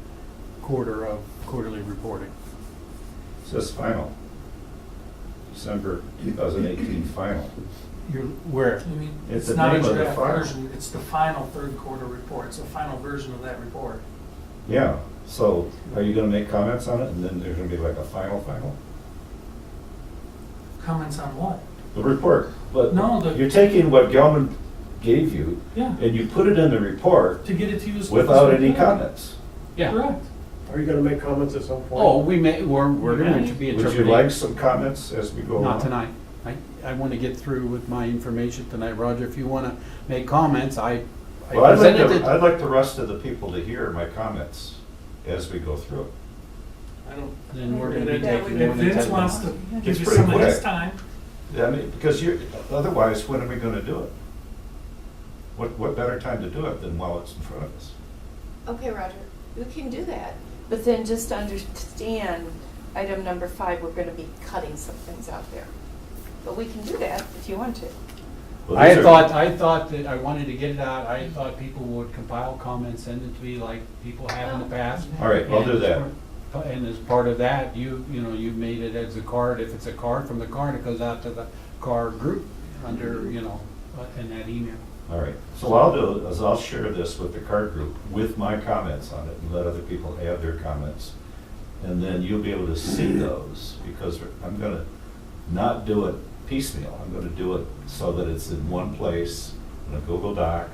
quarter of quarterly reporting. It says final. December 2018 final. You're, where? I mean, It's it's the not a name of the draft file. version, it's the final third quarter report, it's the final version of that report. Yeah, so are you gonna make comments on it and then there's gonna be like a final? Comments on what? The report, but No, you're taking what Gelman gave you Yeah, and you put it in the report to get it to you as. without as we any could. comments. Yeah. Correct. Are you gonna make comments at some point? Oh, we're going to be Would interpreting. you like some comments as we go along? Not tonight. I want to get through with my information tonight. Roger, if you want to make comments, I Well, presented it. I'd like the rest of the people to hear my comments as we go through it. I don't, Then we're going to be Yeah, taking we- more if than 10 Vince wants minutes. to give It's you pretty some of his quick. time, I mean, because otherwise, when are we gonna do it? What better time to do it than while it's in front of us? Okay, Roger, we can do that, but then just understand, item number 5, we're gonna be cutting some things out there. But we can do that if you want to. Well, I these are- thought that I wanted to get it out. I thought people would compile comments, send it to me like people have in the past. All right, I'll do that. And as part of that, you made it as a card. If it's a card from the card, it goes out to the card group under, in that email. All right, so what I'll do is I'll share this with the card group with my comments on it and let other people add their comments. And then you'll be able to see those because I'm gonna not do it piecemeal. I'm gonna do it so that it's in one place in a Google Doc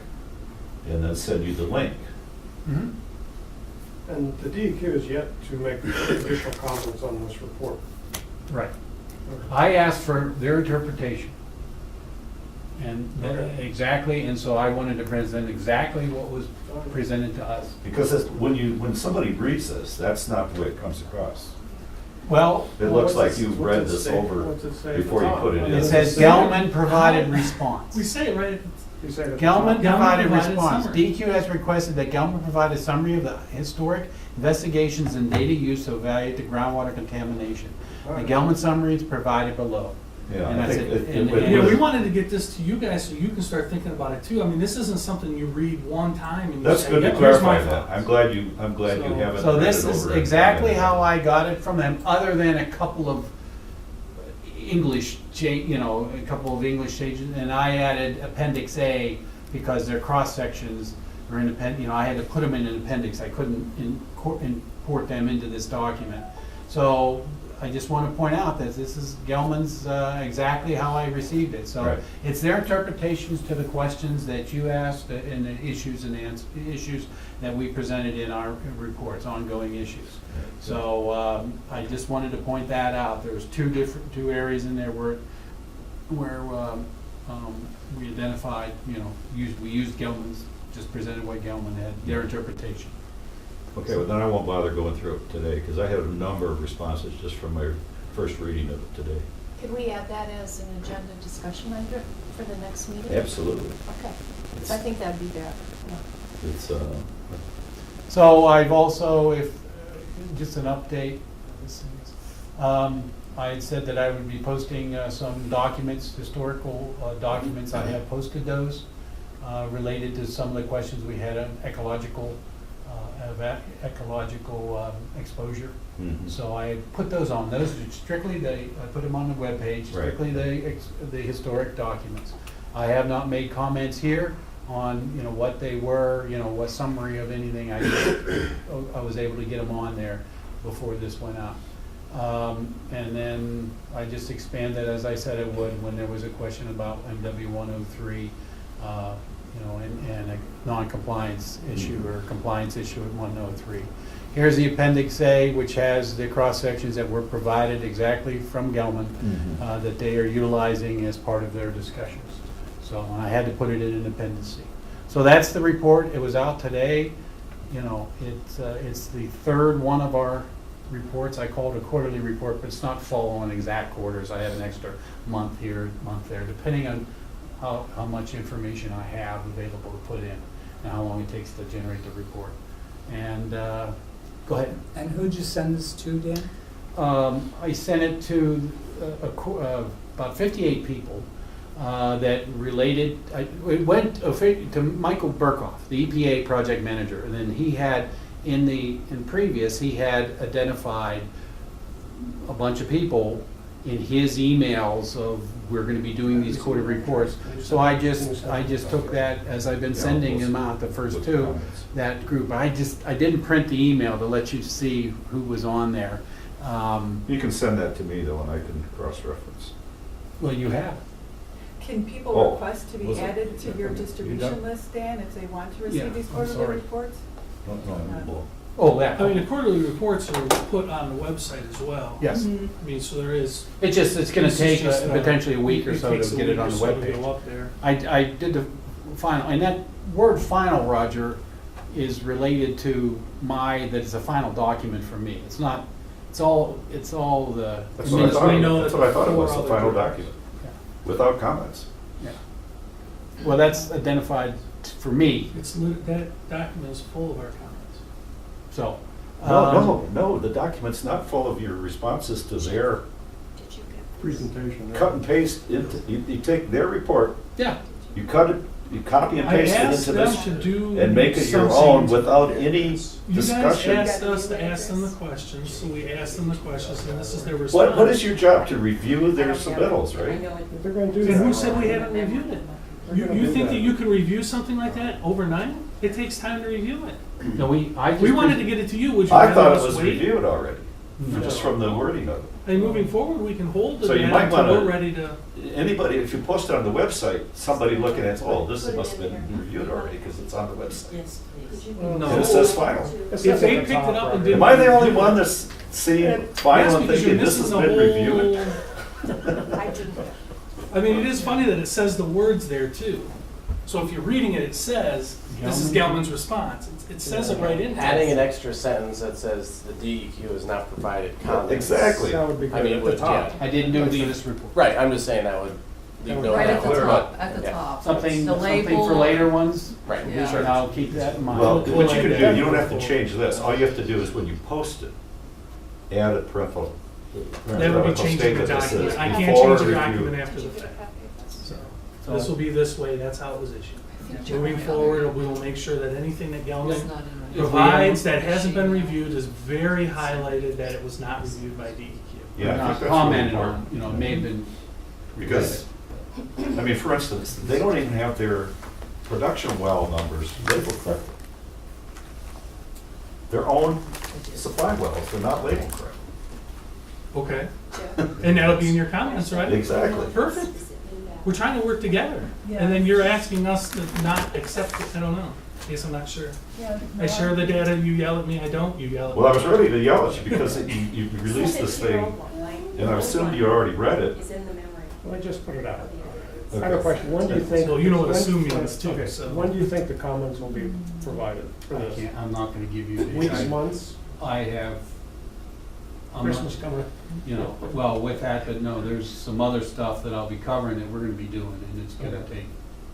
and then send you the link. And the DEQ is yet to make additional comments on this report. Right. I asked for their interpretation. And exactly, and so I wanted to present exactly what was presented to us. Because when somebody reads this, that's not the way it comes across. Well, It looks like What's you've it read this say? over What's it say at the before you top? put it in. it says Gelman provided response. we say it right, You say that. Gelman provided provided response. summary. DEQ has requested that Gelman provide a summary of the historic investigations and data used to evaluate the groundwater contamination. The Gelman summary is provided below. Yeah, And I that's think it. it And- would- yeah, we wanted to get this to you guys so you can start thinking about it too. I mean, this isn't something you read one time and you That's say, good to "Yep, here's my clarify that. thoughts." I'm glad you So- haven't. So read this it is over and exactly commented. how I got it from them, other than a couple of English, a couple of English changes, and I added Appendix A because their cross sections are independent. I had to put them in an appendix. I couldn't import them into this document. So I just want to point out that this is Gelman's exactly how I received it. So Right. it's their interpretations to the questions that you asked and the issues issues that we presented in our reports, ongoing issues. So I just wanted to point that out. There's two areas in there where we identified, we used Gelman's, just presented what Gelman had, their interpretation. Okay, well, then I won't bother going through it today, because I have a number of responses just from my first reading of it today. Could we add that as an agenda discussion item for the next meeting? Absolutely. Okay, so I think that'd be better. It's, So I've also, just an update, I had said that I would be posting some documents, historical documents. I have posted those related to some of the questions we had on ecological exposure. mhm. So I put those on. Those are strictly I put them on the webpage, strictly the historic documents. I have not made comments here on, what they were, what summary of anything. I was able to get them on there before this went out. And then I just expanded, as I said I would, when there was a question about MW 103, and a non-compliance issue or compliance issue at 103. Here's the Appendix A, which has the cross-sections that were provided exactly from Gelman, that they are utilizing as part of their discussions. So I had to put it in an Appendix C. So that's the report. It was out today. It's the third one of our reports. I call it a quarterly report, but it's not following exact quarters. I have an extra month here, month there, depending on how much information I have available to put in and how long it takes to generate the report. And go ahead. And who'd you send this to, Dan? I sent it to about 58 people that related. It went to Michael Burkhoff, the EPA project manager, and then he had in previous he had identified a bunch of people in his emails of we're going to be doing these quarterly reports. So I just took that as I've been sending them out, the first two, that group. I didn't print the email to let you see who was on there. You can send that to me, though, and I can cross-reference. Well, you have. Can people Oh, request to be was it? added to your You distribution done? list, Dan, if they want to Yeah, receive these I'm quarterly sorry. reports? No. Oh, that. I mean, the quarterly reports are put on the website as well. Yes. Mhm. I mean, so there is. It's going to this is take just, potentially a week or so takes to a get it week on or the so to webpage. go up there. I did the final, and that word final, Roger, is related to that it's a final document for me. It's not, it's all the. That's what I Because thought. we know That's that what I thought it four was, the other final groups. document, without comments. Yeah. Well, that's identified for me, That document is full of our comments. so. No, the document's not full of your responses to their Did you get Presentation. cut and paste into, you take their report, Yeah, you cut it, you copy and I paste it asked into them this, to do. and make it your something. own without any You guys discussion. asked us to ask them the questions, so we asked them the questions, and this is their response. What is your job? To review their submittals, right? They're gonna do And that. who said we haven't reviewed it? You think that you can review something like that overnight? It takes time to review it. no, we wanted to get it to you, would you I rather thought it us was wait? reviewed already, just from the wording of it. And moving forward, we can hold the So you data might until wanna- we're ready to. Anybody, if you post it on the website, somebody looking at, oh, this must have been reviewed already, because it's on the website. Yes, please. No. And it says final. It says If at they the picked top, it up and Roger. didn't. Am I the only one that's seeing Yes, final and because you're thinking this has missing the been reviewed? whole- I didn't. I mean, it is funny that it says the words there too. So if you're reading it, it says, this is Gelman's response. It says it right in there. Adding an extra sentence that says the DEQ has not provided comments. Exactly. That would be I good mean, at it the would, top. yeah. I didn't do it for this report. Right, I'm just saying that would leave no Right at doubt. the top, but- at the yeah. top. Something The for label. later ones, Right, Yeah. sure. and I'll keep that in mind. Well, what you can do, you don't have to Cool. change this. All you have to do is when you post it, add a parenthetical. That would be changing the statement that says document. I can't before change the review. document after the fact. So this will be this way, that's how it was issued. Moving forward, we will make sure that anything that It's Gelman not in my- provides that hasn't been reviewed is very highlighted that it was not reviewed by DEQ. Yeah, I think Not that's really commented on, important. it may have been. Because, I mean, for instance, they don't even have their production well numbers labeled correctly. Their own supply wells, they're not labeled correctly. Okay, Yeah. and that'll be in your comments, right? Exactly. Perfect. We're trying to work together. Yeah. And then you're asking us to not accept it. I don't know. I guess I'm not sure. Yeah, I share the data, you yell at me, I don't, you yell at me. Well, I was ready to yell at you because you released this thing, and I assumed you already read it. Is in the memory. Let me just put it out. I have Okay. a question. When do you think? Well, you know what when- assume means too, okay, so. When do you think the comments will be provided for I this? can't, I'm not gonna give you the. Weeks, months, I have, I'm not- Christmas coming? you know, well, with that, but no, there's some other stuff that I'll be covering that we're gonna be doing, and it's gonna take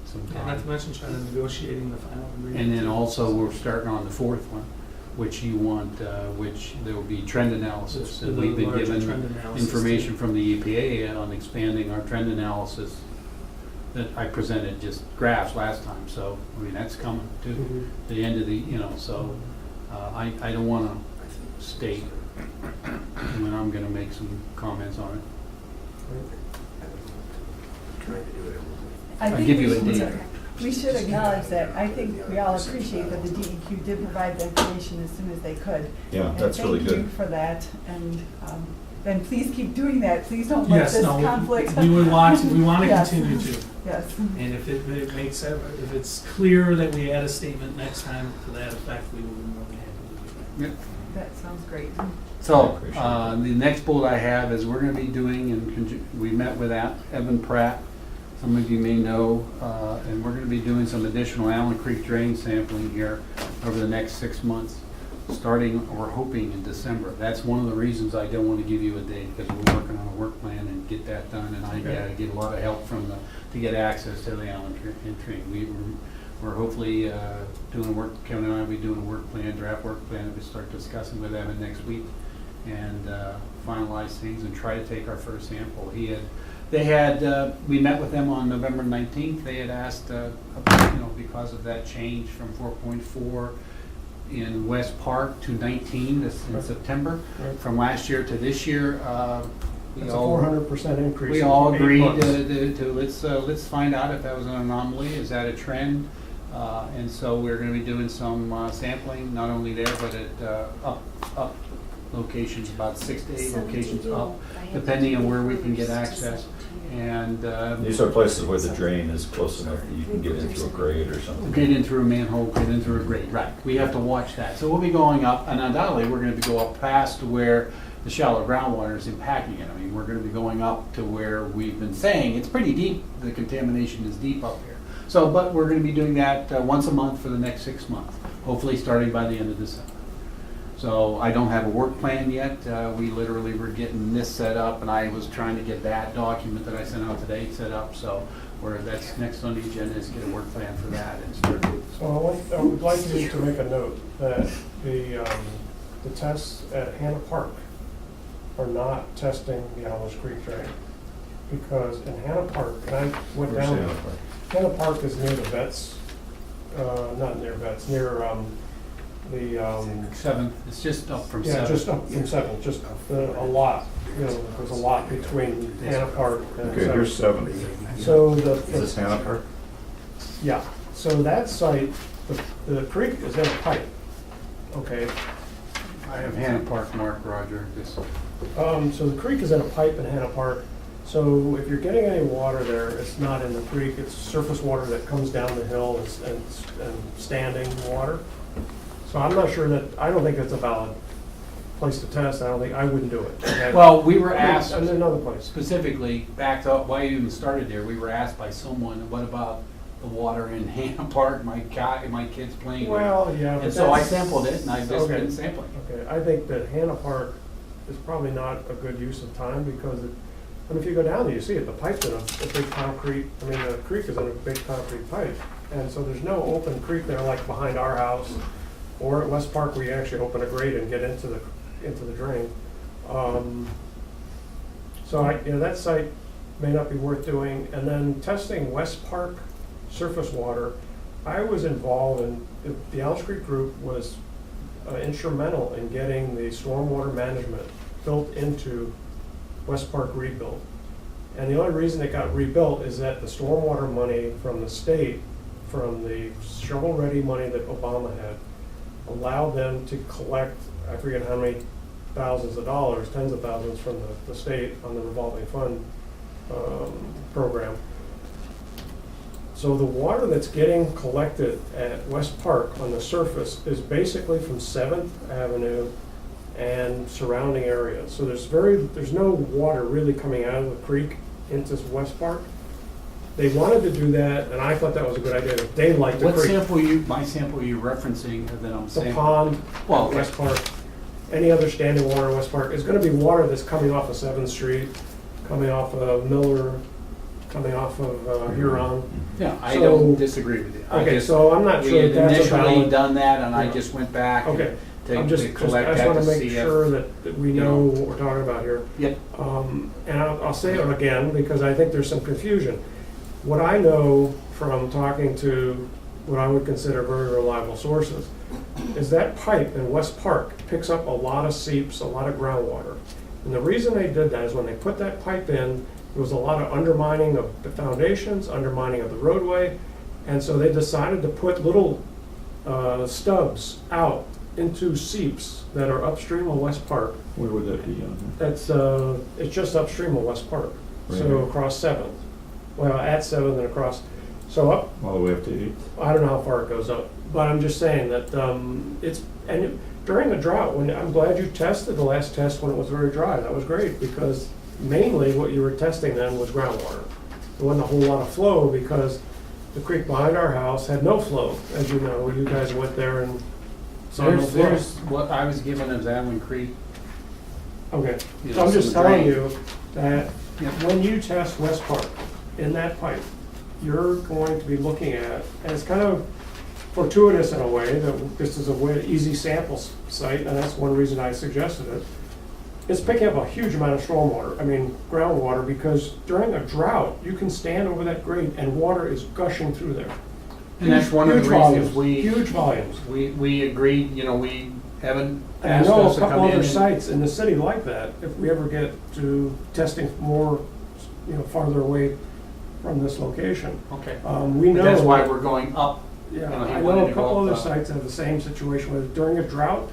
some Yeah, not time. to mention trying to negotiating the final agreement. And then also, we're starting on the fourth one, which you want, which there will be trend analysis, and we've been Larger given trend analysis. information from the EPA on expanding our trend analysis that I presented, just graphs last time, so, I mean, that's coming to Mhm. the end of the, you know, so, I don't wanna state when I'm gonna make some comments on it. Trying to do it. I I'll think give we you a should- date. We should acknowledge that. I think we all appreciate that the DEQ did provide the information as soon as they could. Yeah, And that's really Thank you good. for that, and then please keep doing that. Please don't let Yes, this no, conflict. we would want to, we want to Yes. continue to. Yes. And if it makes, if it's clear that we add a statement next time to that effect, we will be more than happy to do that. That sounds great. So, Appreciate it. the next bullet I have is we're gonna be doing, we met with Evan Pratt, some of you may know, and we're gonna be doing some additional Allen Creek drain sampling here over the next 6 months, starting, we're hoping, in December. That's one of the reasons I don't wanna give you a date, because we're working on a work plan and get that done, and I Okay. get a lot of help to get access to the Allen Creek. We're hopefully doing work, Kevin and I will be doing a work plan, draft work plan, that we start discussing with Evan next week, and finalize things and try to take our first sample. We met with them on November 19th. They had asked, because of that change from 4.4 in West Park to 19 in September, Right. from last year to this year, It's a 400% increase. we in all 8 agreed months. let's find out if that was an anomaly, is that a trend? And so we're gonna be doing some sampling, not only there, but at up locations, about 6 to 8 locations up, depending on where we can get access. And These are places where the drain is close enough that you can get into a grade or something. get in through a manhole, get in through a grate, right. We have to watch that. So we'll be going up, and undoubtedly, we're gonna go up past where the shallow groundwater is impacting it. I mean, we're gonna be going up to where we've been saying, it's pretty deep, the contamination is deep up here. So, but we're gonna be doing that once a month for the next 6 months, hopefully starting by the end of December. So I don't have a work plan yet. We literally were getting this set up, and I was trying to get that document that I sent out today set up. So that's next on the agenda, is get a work plan for that and start. So I would like you to make a note that the tests at Hannah Park are not testing the Allis Creek drain. Because in Hannah Park, and I went Where's down, Hannah Park? Hannah Park is near the vets, not near vets, near the, 7th, it's just up from 7th. yeah, just up from Seventh, just a lot, there's a lot between Hannah Park and Okay, here's Seventh. 7. So Is this the, Hannah Park? yeah, so that site, the creek is in a pipe, okay? I have Hannah Park marked, Roger. So the creek is in a pipe in Hannah Park. So if you're getting any water there, it's not in the creek, it's surface water that comes down the hill and standing water. So I'm not sure I don't think that's a valid place to test. I wouldn't do it. Okay? Well, we were asked, And there's another place. specifically, back up, why you even started there, we were asked by someone, what about the water in Hannah Park, my kids playing? Well, yeah. but And so I that's- sampled it, and I've just Okay. been sampling. Okay, I think that Hannah Park is probably not a good use of time because if you go down there, you see it, the pipe's in a big concrete, the creek is in a big concrete pipe. And so there's no open creek there like behind our house or at West Park where you actually open a grate and get into the drain. So that site may not be worth doing. And then testing West Park surface water, I was involved in, the Allis Creek group was instrumental in getting the stormwater management built into West Park rebuild. And the only reason it got rebuilt is that the stormwater money from the state, from the shovel-ready money that Obama had, allowed them to collect, I forget how many thousands of dollars, tens of thousands from the state on the revolving fund program. So the water that's getting collected at West Park on the surface is basically from 7th Avenue and surrounding areas. So there's no water really coming out of the creek into West Park. They wanted to do that, and I thought that was a good idea. They liked the What creek. my sample you referencing that I'm The saying? pond, Well, West Park, any other standing water in West Park is gonna be water that's coming off of 7th Street, coming off of Miller, coming off of Huron. Yeah, I So- don't disagree with you. I Okay, just- so I'm not We sure had that's a initially valid. done that, and I Yeah. just went back Okay, and I'm to just, I collect just that wanna to make see sure if. that we you know know. what we're talking about here. Yep. And I'll say it again, because I think there's some confusion. What I know from talking to what I would consider very reliable sources is that pipe in West Park picks up a lot of seeps, a lot of groundwater. And the reason they did that is when they put that pipe in, there was a lot of undermining of the foundations, undermining of the roadway, and so they decided to put little stubs out into seeps that are upstream of West Park. Where would that be on there? It's just upstream of West Park, Right so here. across 7th. Well, at 7th and across, so up, All the way up to 8th? I don't know how far it goes up, but I'm just saying that during the drought, I'm glad you tested the last test when it was very dry. That was great, because mainly what you were testing then was groundwater. There wasn't a whole lot of flow, because the creek behind our house had no flow, as you know. You guys went there and saw no flow. There's what I was given as Allen Creek. Okay, You so know, I'm just some telling drain. you that Yep. when you test West Park in that pipe, you're going to be looking at, and it's kind of fortuitous in a way, that this is a way, easy sample site, and that's one reason I suggested it. It's picking up a huge amount of groundwater, because during a drought, you can stand over that grate and water is gushing through there. And that's one of the Huge reasons volumes, huge volumes. we agreed, we haven't And I asked know us a to couple come in. other and- sites in the city like that, if we ever get to testing more, farther away from this location. Okay. We know. But that's why we're going up. Yeah, you know, he I wanted know to a go couple up, other sites have the same situation, where during a drought,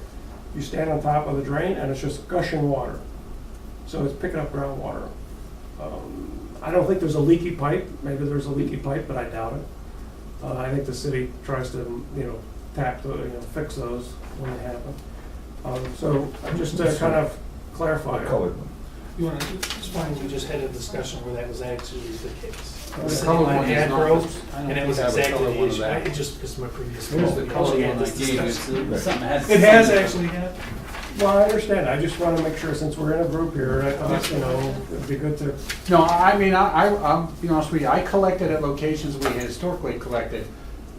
you stand on top of the drain and it's just gushing water. So it's picking up groundwater. I don't think there's a leaky pipe, maybe there's a leaky pipe, but I doubt it. I think the city tries to, fix those when they happen. So just to kind of clarify. The colored one. You want to, it's fine, we just had a discussion where that was actually the case. The The city colored line one is had not broke, this- I don't and it was think I have a exactly colored the one of issue. that. It just, because my previous. Here's the we color actually one had I this gave you. discussion. It's something that has. It has actually, yeah. Well, I understand. I just want to make sure, since we're in a group here, I thought, it'd be good to. No, I mean, I'll be honest with you, I collected at locations we historically collected,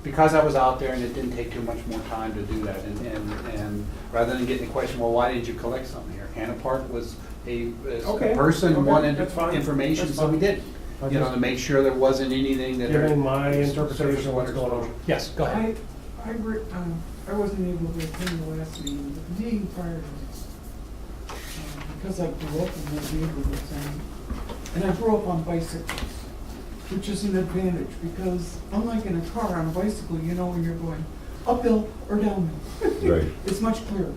because I was out there and it didn't take too much more time to do that, and rather than getting the question, well, why didn't you collect something here? Hannah Park was a Okay, person okay, wanted that's fine, information, that's so we fine. did. To make sure there wasn't anything that. Giving my interpretation of what's going on. Yes, go ahead. I wasn't able to attend the last meeting, but the meeting prior to this, because I grew up in that neighborhood, and I grew up on bicycles, which is an advantage, because unlike in a car, on a bicycle, you know when you're going uphill or downhill. Right. It's much clearer.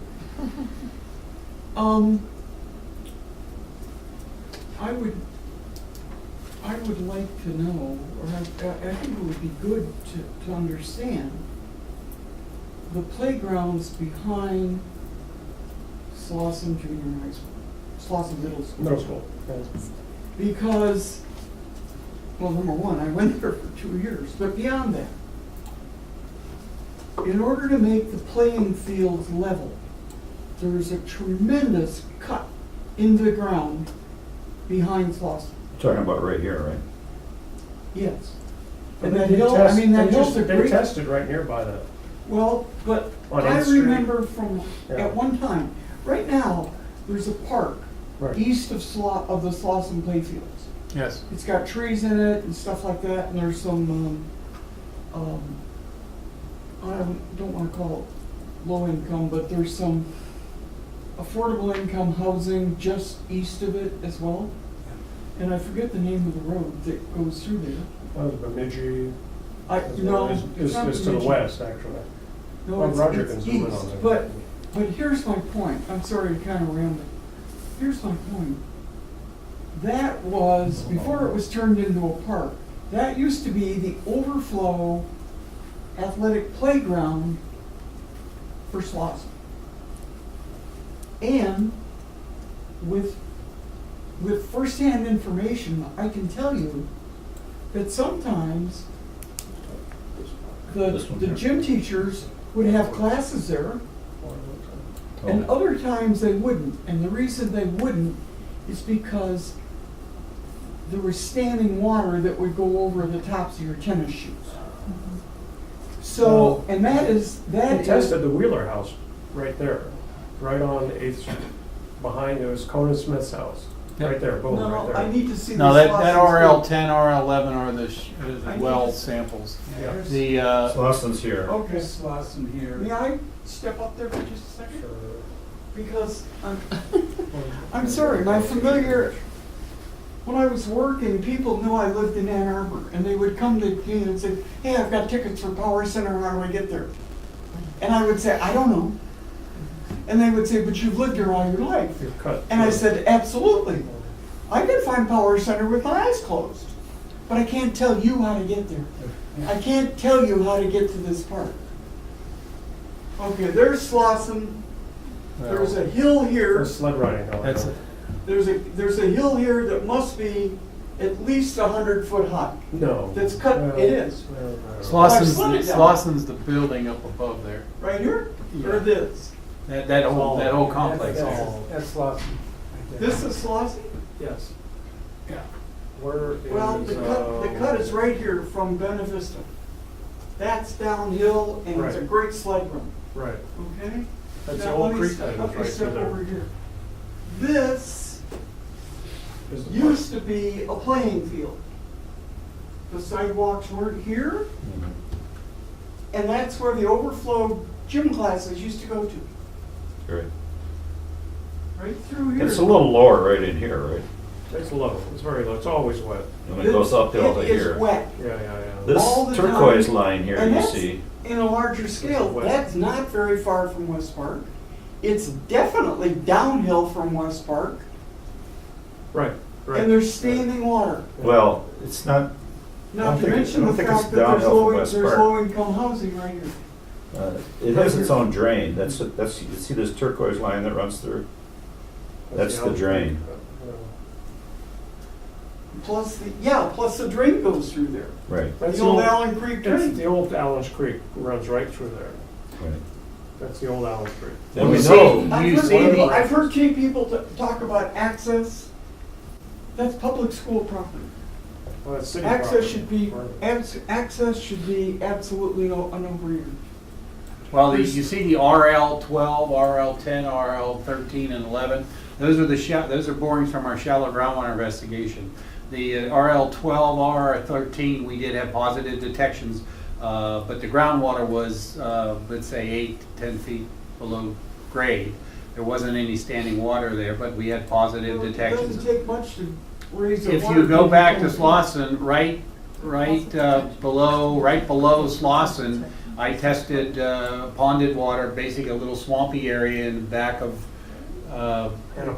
I would like to know, or I think it would be good to understand the playgrounds behind Slauson Junior High School, Slauson Middle School. Middle school. Because, well, number one, I went there for 2 years, but beyond that, in order to make the playing fields level, there's a tremendous cut into the ground behind Slauson. Talking about right here, right? Yes. And And that they hill, test- I mean, that they hill's just- a They great. tested right nearby that. Well, but On I 8th Street. remember from, Yeah. at one time, right now, there's a park Right. east of the Slauson playfields. Yes. It's got trees in it and stuff like that, and there's some, I don't wanna call it low income, but there's some affordable income housing just east of it as well. And I forget the name of the road that goes through there. That was Bemidji. No, It's it's not to the Bemidji. west, actually. No, Well, it's Roger can zoom in on east, that. but But here's my point, I'm sorry to kind of ramble. Here's my point. That was, before it was turned into a park, that used to be the overflow athletic playground for Slauson. And with firsthand information, I can tell you that sometimes the gym teachers would have classes there, and other times they wouldn't. And the reason they wouldn't is because there was standing water that would go over the tops of your tennis shoes. So, and They tested the Wheeler house right there, right on 8th Street, behind, it was Conan Smith's house, right there, boom, right No, there. I need to see. No, the that Slauson's RL group. 10, RL 11 are the I need well to- samples. Yeah. The, Slauson's here. Okay, Slauson here. may I step up there for just a second? Because I'm sorry, my familiar, when I was working, people knew I lived in Ann Arbor, and they would come to me and say, hey, I've got tickets for Power Center, how do I get there? And I would say, I don't know. And they would say, but you've lived here all your life. You're cut. And I said, absolutely. I can find Power Center with my eyes closed, but I can't tell you how to get there. I can't tell you how to get to this park. Okay, there's Slauson. There's a hill here. For sled riding, though. That's it. There's a hill here that must be at least 100-foot high. No. That's cut, Well, it is. Slauson's the building up above there. Right here? Or Yeah. this? That whole complex there. That's Slauson. This is Slauson? Yes. Yeah. Where is, Well, the cut is right here from Bena Vista. That's downhill and it's a Right. great sled run, right, okay? that's the Now, old let me creek step- that is let me right through step there. over here. This Is the used to be a playing field. The sidewalks weren't here, and that's where the overflow gym classes used to go to, Great. right through here. It's a little lower right in here, right? It's low, it's very low, it's always wet. And it goes uphill to It is here. wet. Yeah, yeah, This all the turquoise time. line here, And you that's see. in a larger scale. West. That's not very far from West Park. It's definitely downhill from West Park, Right, right. and there's standing water. Well, it's not, Not to I mention the don't think it's fact that there's downhill from West Park. low-income housing right here. it has its own drain. That's, you see this turquoise line that runs through? That's the drain. Plus the drain goes through there. Right, That's The old Allen Creek That's drain. the old Allen's Creek runs right through there. right. That's the old Allen's Creek. Then we You know, see- I've you heard see people, the- I've heard people talk about access. That's public school property. Well, that's city Access property. should be, access should be absolutely a no-brainer. Well, you see the RL 12, RL 10, RL 13, and 11. Those are borings from our shallow groundwater investigation. The RL 12, RL 13, we did have positive detections, but the groundwater was, let's say, 8 to 10 feet below grade. There wasn't any standing water there, but we had positive It detections. doesn't take much to raise a If water you go table back to 10 feet. Slauson, right below Slauson, I tested ponded water, basically a little swampy area in the back of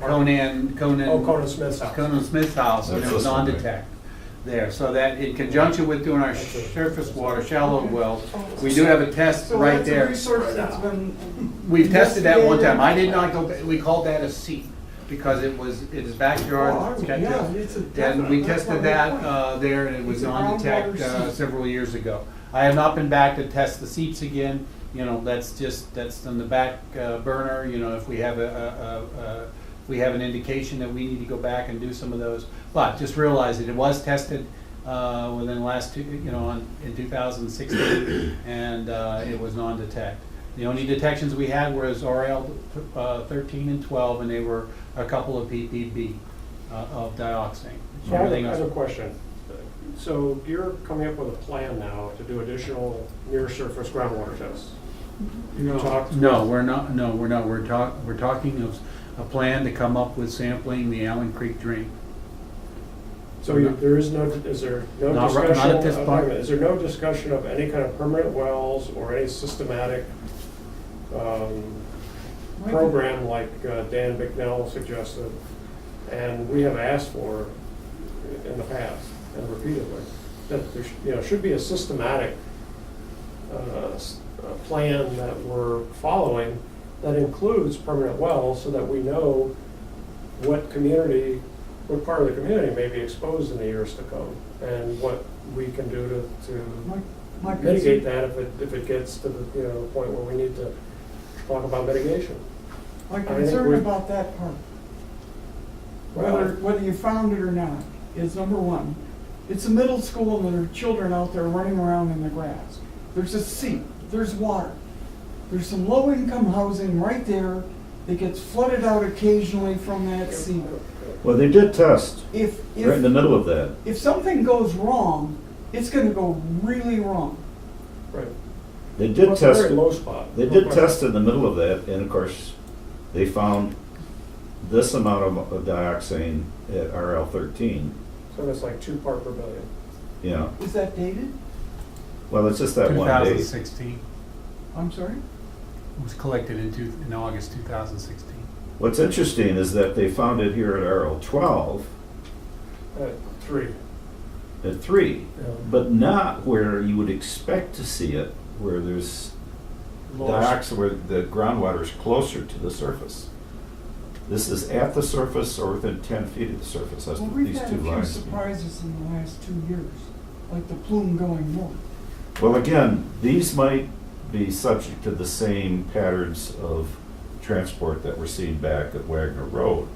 Conan Conan Smith's house. Conan Smith's house, and it That's was this one, right? non-detect there. So that in conjunction with doing our surface water shallow wells, we do have a test So right that's a there. resource that's been. We've tested that one time. I did investigated. not go, we called that a seep because it was backyard. Oh, checked yeah, it. it's a And we definite- that's tested my that whole point. there, and it was It's a non-detect groundwater seep. several years ago. I have not been back to test the seeps again. You know, that's on the back burner. You know, if we have we have an indication that we need to go back and do some of those. But just realize that it was tested within the last in 2016, and it was non-detect. The only detections we had was RL 13 and 12, and they were a couple of ppb of dioxane. So I have Everything a else. question. So you're coming up with a plan now to do additional near-surface groundwater tests? You talked No, with- we're not. No, we're not. We're talking of a plan to come up with sampling the Allen Creek drain. So there is no, is there no Not discussion? at this wait a point. minute, is there no discussion of any kind of permanent wells or any systematic program like Dan Bicknell suggested, and we have asked for in the past and repeatedly, that there should be a systematic plan that we're following that includes permanent wells, so that we know what part of the community may be exposed in the years to come, and what we can do to My mitigate concern- that if it gets to the point where we need to talk about mitigation. My think concern we- about that part, Well, whether you found it or not, is number one, it's a middle school and there are children out there running around in the grass. There's a seep, there's water. There's some low-income housing right there that gets flooded out occasionally from that seep. Well, they did test If, right in the middle of that. if something goes wrong, it's gonna go really wrong. right. They did Well, it's a test very it. low spot. They did test in the middle of that, and of course, they found this amount of dioxane at RL 13. So that's like 2 part per billion. Yeah, Is that dated? well, it's just that one day. 2016. I'm sorry? It was collected in August 2016. What's interesting is that they found it here at RL 12 At 3. at 3, Yeah. but not where you would expect to see it, where there's dioxin, where the groundwater is closer to the surface. This is at the surface or within 10 feet of the surface. That's Well, what we've these had two a few lines mean. surprises in the last 2 years, like the plume going north. Well, again, these might be subject to the same patterns of transport that we're seeing back at Wagner Road.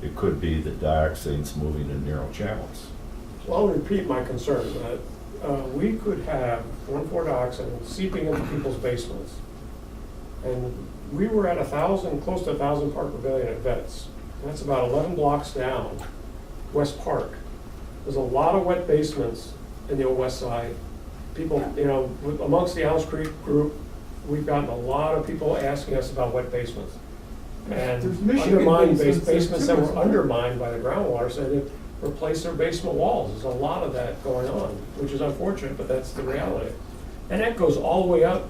It could be that dioxine's moving in narrow channels. Well, I'll repeat my concern that we could have 1,4-dioxane seeping into people's basements. And we were at 1,000, close to 1,000 part per billion at Vets. That's about 11 blocks down, West Park. There's a lot of wet basements in the old west side. People, amongst the Owls Creek group, we've gotten a lot of people asking us about wet basements. There's And Michigan undermined basements there basements too, that isn't were there? undermined by the groundwater, so they replace their basement walls. There's a lot of that going on, which is unfortunate, but that's the reality. And that goes all the way up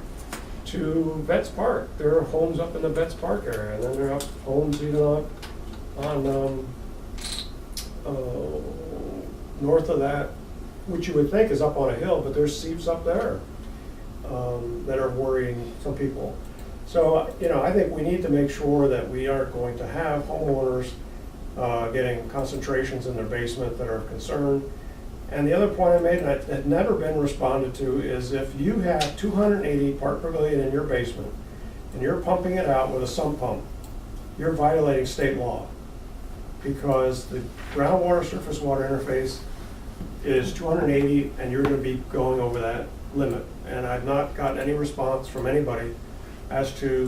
to Vets Park. There are homes up in the Vets Park area, and then there are homes even on north of that, which you would think is up on a hill, but there's seeps up there that are worrying some people. So, I think we need to make sure that we aren't going to have homeowners getting concentrations in their basement that are of concern. And the other point I made, and it had never been responded to, is if you have 280 part per billion in your basement, and you're pumping it out with a sump pump, you're violating state law. Because the groundwater surface water interface is 280, and you're gonna be going over that limit. And I've not gotten any response from anybody as to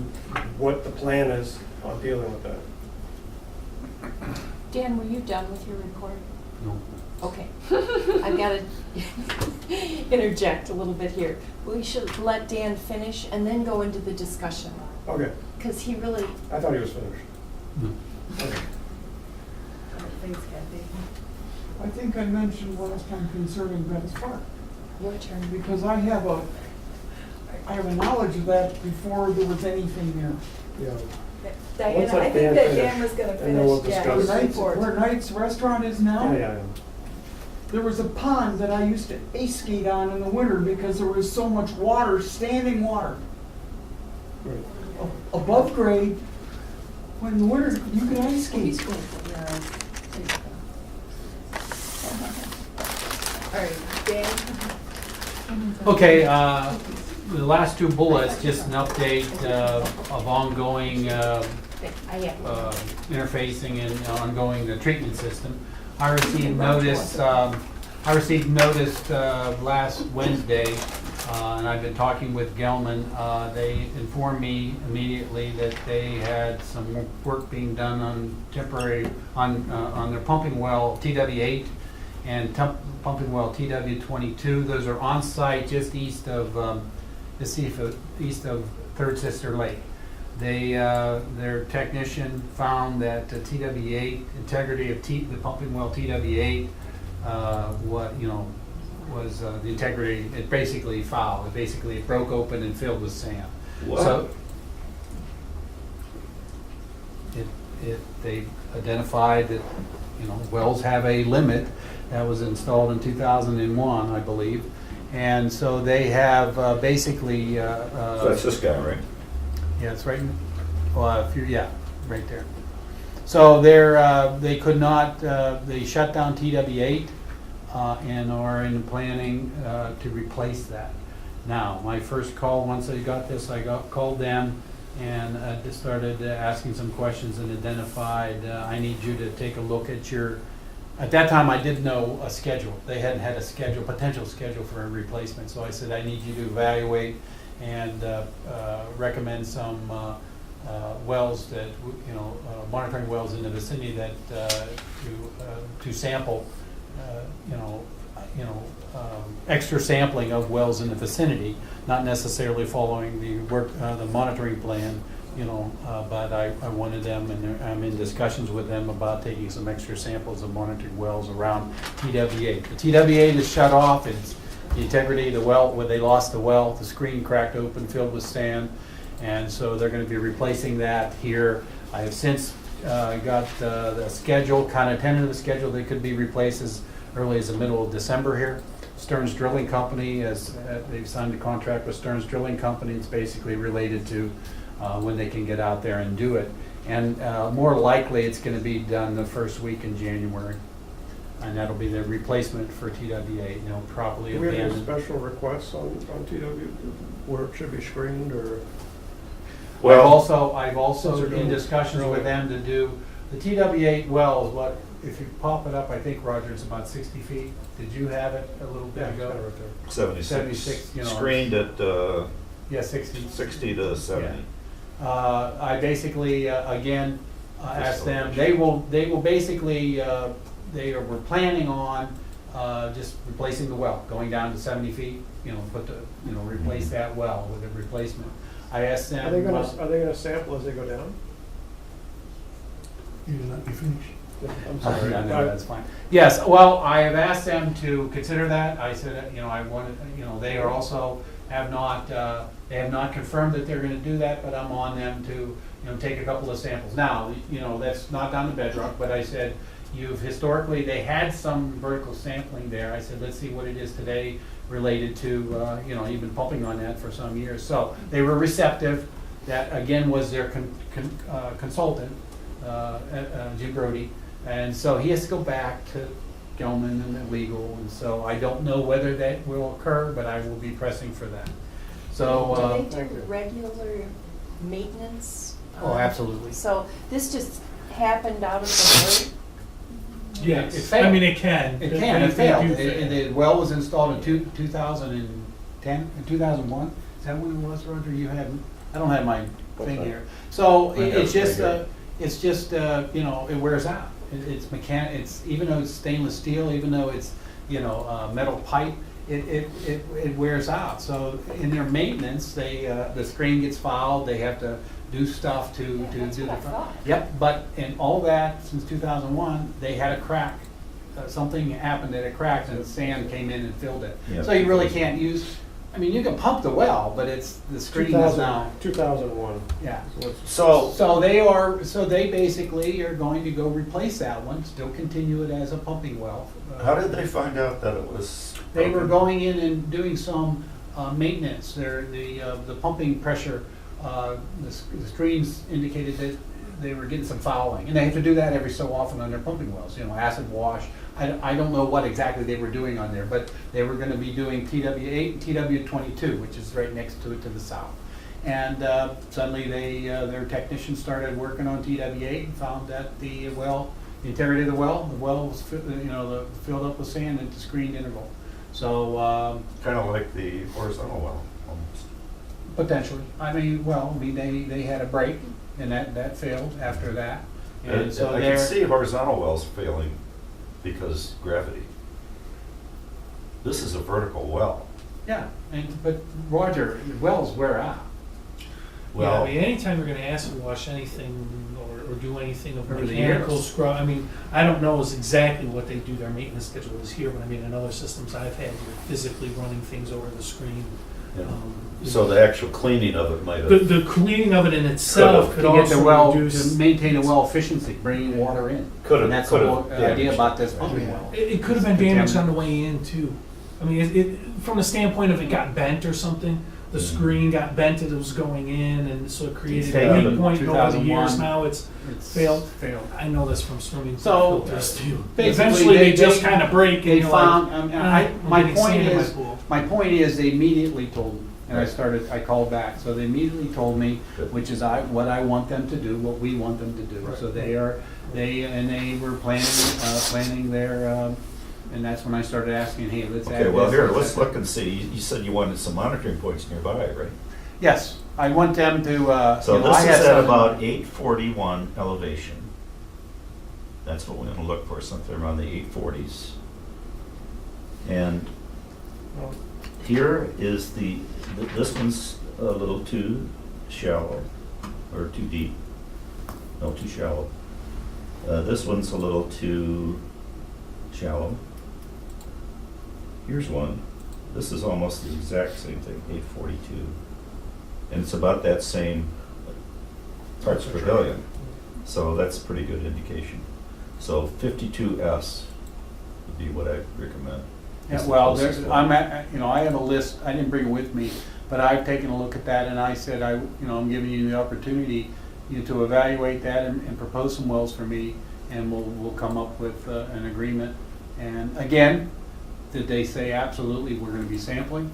what the plan is on dealing with that. Dan, were you done with your report? No. Okay. I've got to interject a little bit here. We should let Dan finish and then go into the discussion, Okay, because he really, I thought he was finished. No. Okay. Thanks, Kathy. I think I mentioned last time concerning Venice Park, your turn. because I have a knowledge of that before there was anything there. Yeah. Diana, Let's let I think Dan that finish, Dan was gonna and then we'll finish, discuss. his Where Knight's, report. where Knight's restaurant is now, Yeah. there was a pond that I used to ice skate on in the winter because there was so much water, standing water, Right. above grade. When in the winter, you can ice skate. All right, Dan? Okay, the last two bullets, just an update of ongoing interfacing and ongoing treatment system. I received notice last Wednesday, and I've been talking with Gelman. They informed me immediately that they had some work being done on on their pumping well TW8 and pumping well TW22. Those are on site just east of east of Third Sister Lake. Their technician found that the TW8 integrity of the pumping well TW8 was the integrity. It basically fouled. It broke open and filled with sand. What? So they identified that, you know, wells have a limit that was installed in 2001, I believe. And so they have basically. So that's this guy, right? Yeah, it's right, yeah, right there. So they could not, they shut down TW8 and are in planning to replace that. Now, my first call, once I got this, called them and just started asking some questions and identified, I need you to take a look at your, at that time I didn't know a schedule. They hadn't had a schedule, potential schedule for a replacement. So I said, I need you to evaluate and recommend some wells that, you know, monitoring wells in the vicinity that to sample, extra sampling of wells in the vicinity, not necessarily following the monitoring plan, but I wanted them, and I'm in discussions with them about taking some extra samples of monitored wells around TW8. The TW8 is shut off. It's the integrity of the well, where they lost the well, the screen cracked open, filled with sand, and so they're going to be replacing that here. I have since got the schedule, kind of tentative schedule that could be replaced as early as the middle of December here. Stearns Drilling Company, they've signed a contract with Stearns Drilling Company. It's basically related to when they can get out there and do it. And more likely, it's going to be done the first week in January. And that'll be the replacement for TW8, properly Do we have any abandoned. special requests on TW where it should be screened or? I've also Since they're in doing discussions with drilling. them to do the TW8 wells. If you pop it up, I think, Roger, it's about 60 feet. Did you have it a little bit Yeah, it's ago? got it right there. 76. 76, Screened at Yeah, 60. 60 to 70. I basically, again, asked them, they will basically, we're planning on just replacing the well, going down to 70 feet, replace that well with a replacement. I asked them. Are they gonna sample as they go down? You let me finish. I'm sorry. No, that's fine. Yes, well, I have asked them to consider that. I said, I wanted, they are also they have not confirmed that they're gonna do that, but I'm on them to, take a couple of samples. Now, that's not down to bedrock, but I said, they had some vertical sampling there. I said, let's see what it is today related to, you've been pumping on that for some years. So they were receptive. That, again, was their consultant, Jim Brody. And so he has to go back to Gilman and the legal, and so I don't know whether that will occur, but I will be pressing for that. So, Do they do regular maintenance? oh, absolutely. So this just happened out of the Yes, It failed. I mean, it can. It They failed. do fail. And the well was installed in 2010, 2001. Is that when it was, Roger? I don't have my thing here. So I have it's just, it right it wears out. It's even though it's stainless steel, even though it's, metal pipe, it wears out. So in their maintenance, the screen gets fouled, they have to do stuff to Yeah, that's do what I the. thought. Yep, but in all that, since 2001, they had a crack. Something happened that it cracked and sand came in and filled it. Yeah. So you really can't use, you can pump the well, but the screen is now, 2001. yeah. So, So they basically are going to go replace that one, still continue it as a pumping well. how did they find out that it was? They were broken? going in and doing some maintenance. The pumping pressure, the screens indicated that they were getting some fouling. And they have to do that every so often on their pumping wells, acid wash. I don't know what exactly they were doing on there, but they were going to be doing TW8 and TW22, which is right next to it to the south. And suddenly their technicians started working on TW8 and found that the integrity of the well was filled up with sand at the screened interval. So Kind of like the horizontal well, almost. potentially, they had a break and that failed after that. And so I can see horizontal wells failing because gravity. This is a vertical well. Yeah, but Roger, wells wear out. Yeah, Well, I mean, anytime you're gonna acid wash anything or do anything of Over the mechanical years. scrub, I don't know is exactly what they do, their maintenance schedule is here, but in other systems I've had, you're physically running things over the screen So the actual cleaning of it might have. The cleaning of it in itself could To get the well, also to reduce. maintain a well efficiency, bringing water in. Could've- And that's the could've whole idea damaged. about this pumping well. It could have been damaged on the way in too. I mean, from the standpoint of it got bent or something, the screen got bent as it was going in, and so it created taken a the weak point, and over the years 2001. now it's It's failed. Failed. I know this from swimming So, filters too. basically, Eventually they- they just they- kind of break and They you're like, found, I'm my getting point sand in my is, pool. they immediately told me, and I called back, so they immediately told me, Good. which is what I want them to do, what we want them to do. So they were planning their, and that's when I started asking, hey, let's add Okay, well, this, here, let's let's add look and see. You said you wanted some monitoring points nearby, right? Yes, I want them to, So you know, I this have is at some- about 841 elevation. That's what we're gonna look for, something around the 840s. And here is this one's a little too shallow, or too deep. No, too shallow. This one's a little too shallow. Here's one. This is almost the exact same thing, 842. And it's about that same parts per billion. So that's a pretty good indication. So 52S would be what I recommend. Yeah, It's the well, closest there's, one. I have a list, I didn't bring it with me, but I've taken a look at that and I said, I'm giving you the opportunity, to evaluate that and propose some wells for me, and we'll come up with an agreement. And again, did they say absolutely, we're gonna be sampling?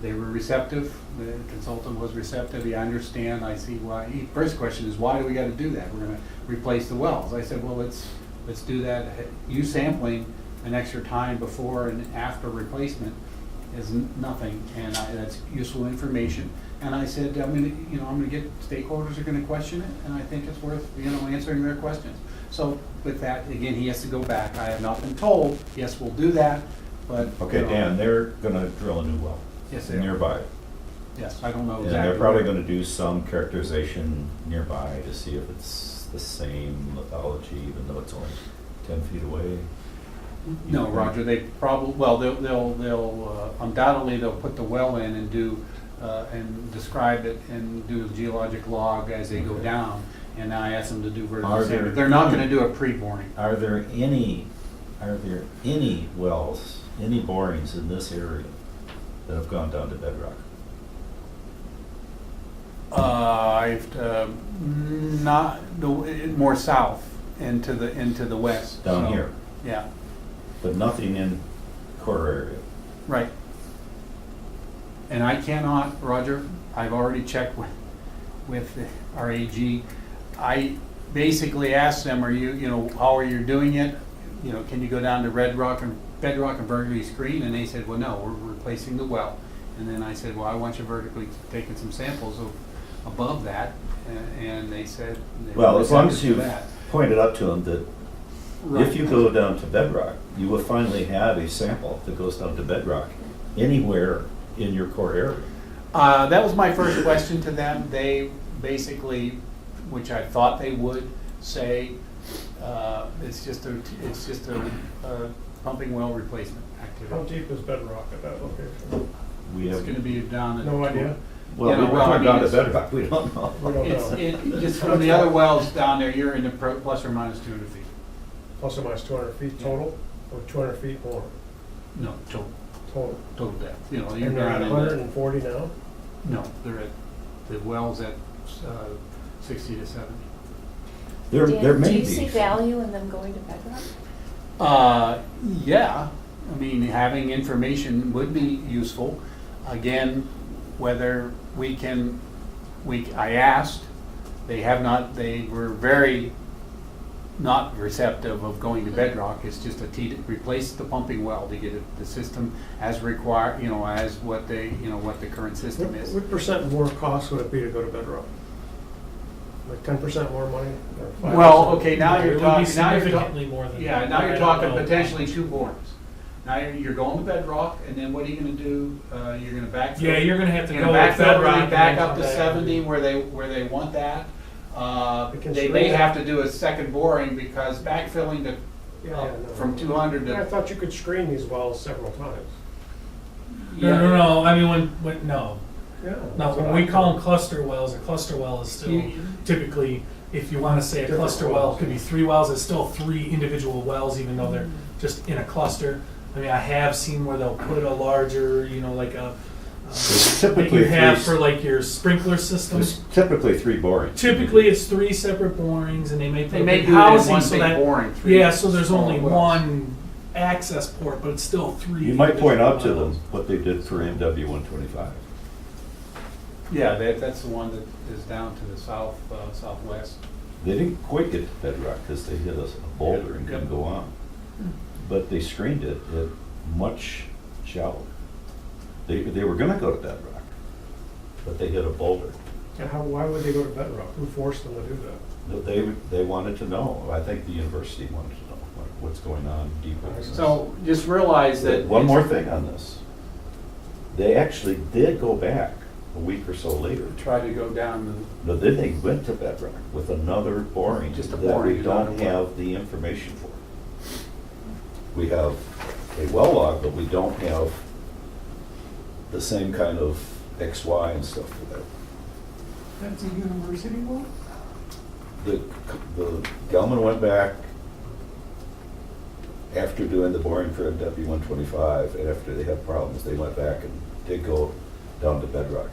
They were receptive, the consultant was receptive, yeah, I understand, I see why. First question is, why do we gotta do that? We're gonna replace the wells. I said, well, let's do that. You sampling an extra time before and after replacement is nothing, and that's useful information. And I said, I'm gonna get, stakeholders are gonna question it, and I think it's worth, answering their questions. So with that, again, he has to go back. I have not been told, yes, we'll do that, but. Okay, Dan, they're gonna drill a new well Yes, they are. nearby. Yes, I don't know And exactly. they're probably where. gonna do some characterization nearby to see if it's the same lithology, even though it's only 10 feet away. No, Roger, they probably, well, they'll undoubtedly, they'll put the well in and do, and describe it and do a geologic log as they go Okay. down. And I asked them to do vertical Are sampling. there- They're not gonna do a pre-boring. Are there any wells, any borings in this area that have gone down to bedrock? Not, more south into the west. Down so, here, Yeah, but nothing in core area. right. And I cannot, Roger, I've already checked with our AG. I basically asked them, how are you doing it? Can you go down to bedrock and vertically screen? And they said, well, no, we're replacing the well. And then I said, well, I want you vertically taking some samples above that. And they said. they were Well, as long as receptive to you've that. pointed out to them that Right. if you go down to bedrock, you will finally have a sample that goes down to bedrock anywhere in your core area. That was my first question to them. They basically, which I thought they would say, it's just a pumping well replacement How activity. deep is bedrock at that location? We It's have, gonna be down at. No idea. well, Yeah, we well, I went mean, down to it's- bedrock, we don't know. We don't It's, know. just from the other wells down there, you're in the plus or minus 200 feet. Plus or minus 200 feet total, or 200 feet more No, total total? depth. You're And they're down at in 140 now? No, they're at, the well's at 60 to 70. There Dan, may do be. you see value in them going to bedrock? Yeah, I mean, having information would be useful. Again, whether we can, I asked, they have not, they were very not receptive of going to bedrock. It's just replace the pumping well to get the system as required, as what what the current system is. What percent more cost would it be to go to bedrock? Like 10% more money? Or 5%? Well, okay, now It you're would be talking, significantly more than yeah, that. now I you're don't talking know. potentially 2 borings. Now you're going to bedrock, and then what are you gonna do? You're gonna backfill. Yeah, you're gonna have to You're go gonna with backfill, bedrock. really back and up to then- 70 where they want that. Because They may really- have to do a second boring because backfilling Yeah, no. from 200 I to, thought you could screen these wells several times. No, I mean, no. Yeah. No, when we call them cluster wells, a cluster well is still typically, if you wanna say a Different cluster well, wells. it could be 3 wells, it's still 3 individual wells, even though they're just in a cluster. I mean, I have seen where they'll put a larger, like a, There's that typically you have three- for like your sprinkler system. There's typically 3 borings. Typically, it's 3 separate borings, and they may put They a may big do it in housing one so big that, boring. 3 yeah, so there's only smaller wells. one access port, but it's still 3. You might point out to individual them what they did for MW 125. Yeah, that's the one that is down to the southwest. They didn't quite get to bedrock because they hit a boulder and couldn't go on. But they screened it at much shallower. They were gonna go to bedrock, but they hit a boulder. And why would they go to bedrock? Who forced them to do that? They wanted to know. I think the university wanted to know what's going on deeper. So just realize that. One more thing on this. They actually did go back a week or so later. Try to go down No, then they went to bedrock with another boring Just a that boring, we not a don't well. have the information for. We have a well log, but we don't have the same kind of XY and stuff for that. That's a university one? The Gelman went back after doing the boring for MW 125, and after they had problems, they went back and did go down to bedrock.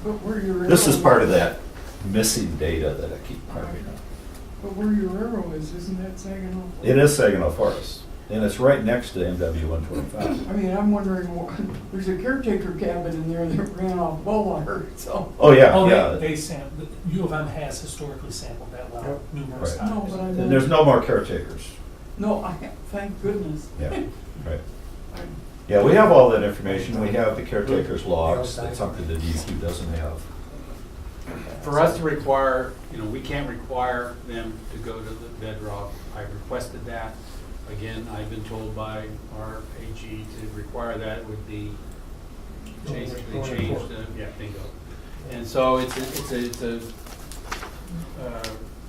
But where your This is arrow- part of that missing data that I keep harping on. But where your arrow is, isn't that Saginaw? It is Saginaw Forest, and it's right next to MW 125. I mean, I'm wondering, there's a caretaker cabin in there that ran off Bowwater, so. Oh, yeah, Oh, yeah. they sampled, U of M has historically sampled that well Yep. numerous Right. No, times. but I And there's no more caretakers. No, thank goodness. Yeah, right. I- Yeah, we have all that information. We have the caretakers logs. That's something the DEQ doesn't have. For us to require, we can't require them to go to the bedrock. I requested that. Again, I've been told by our AG to require that would be basically change the, bingo. And so it's a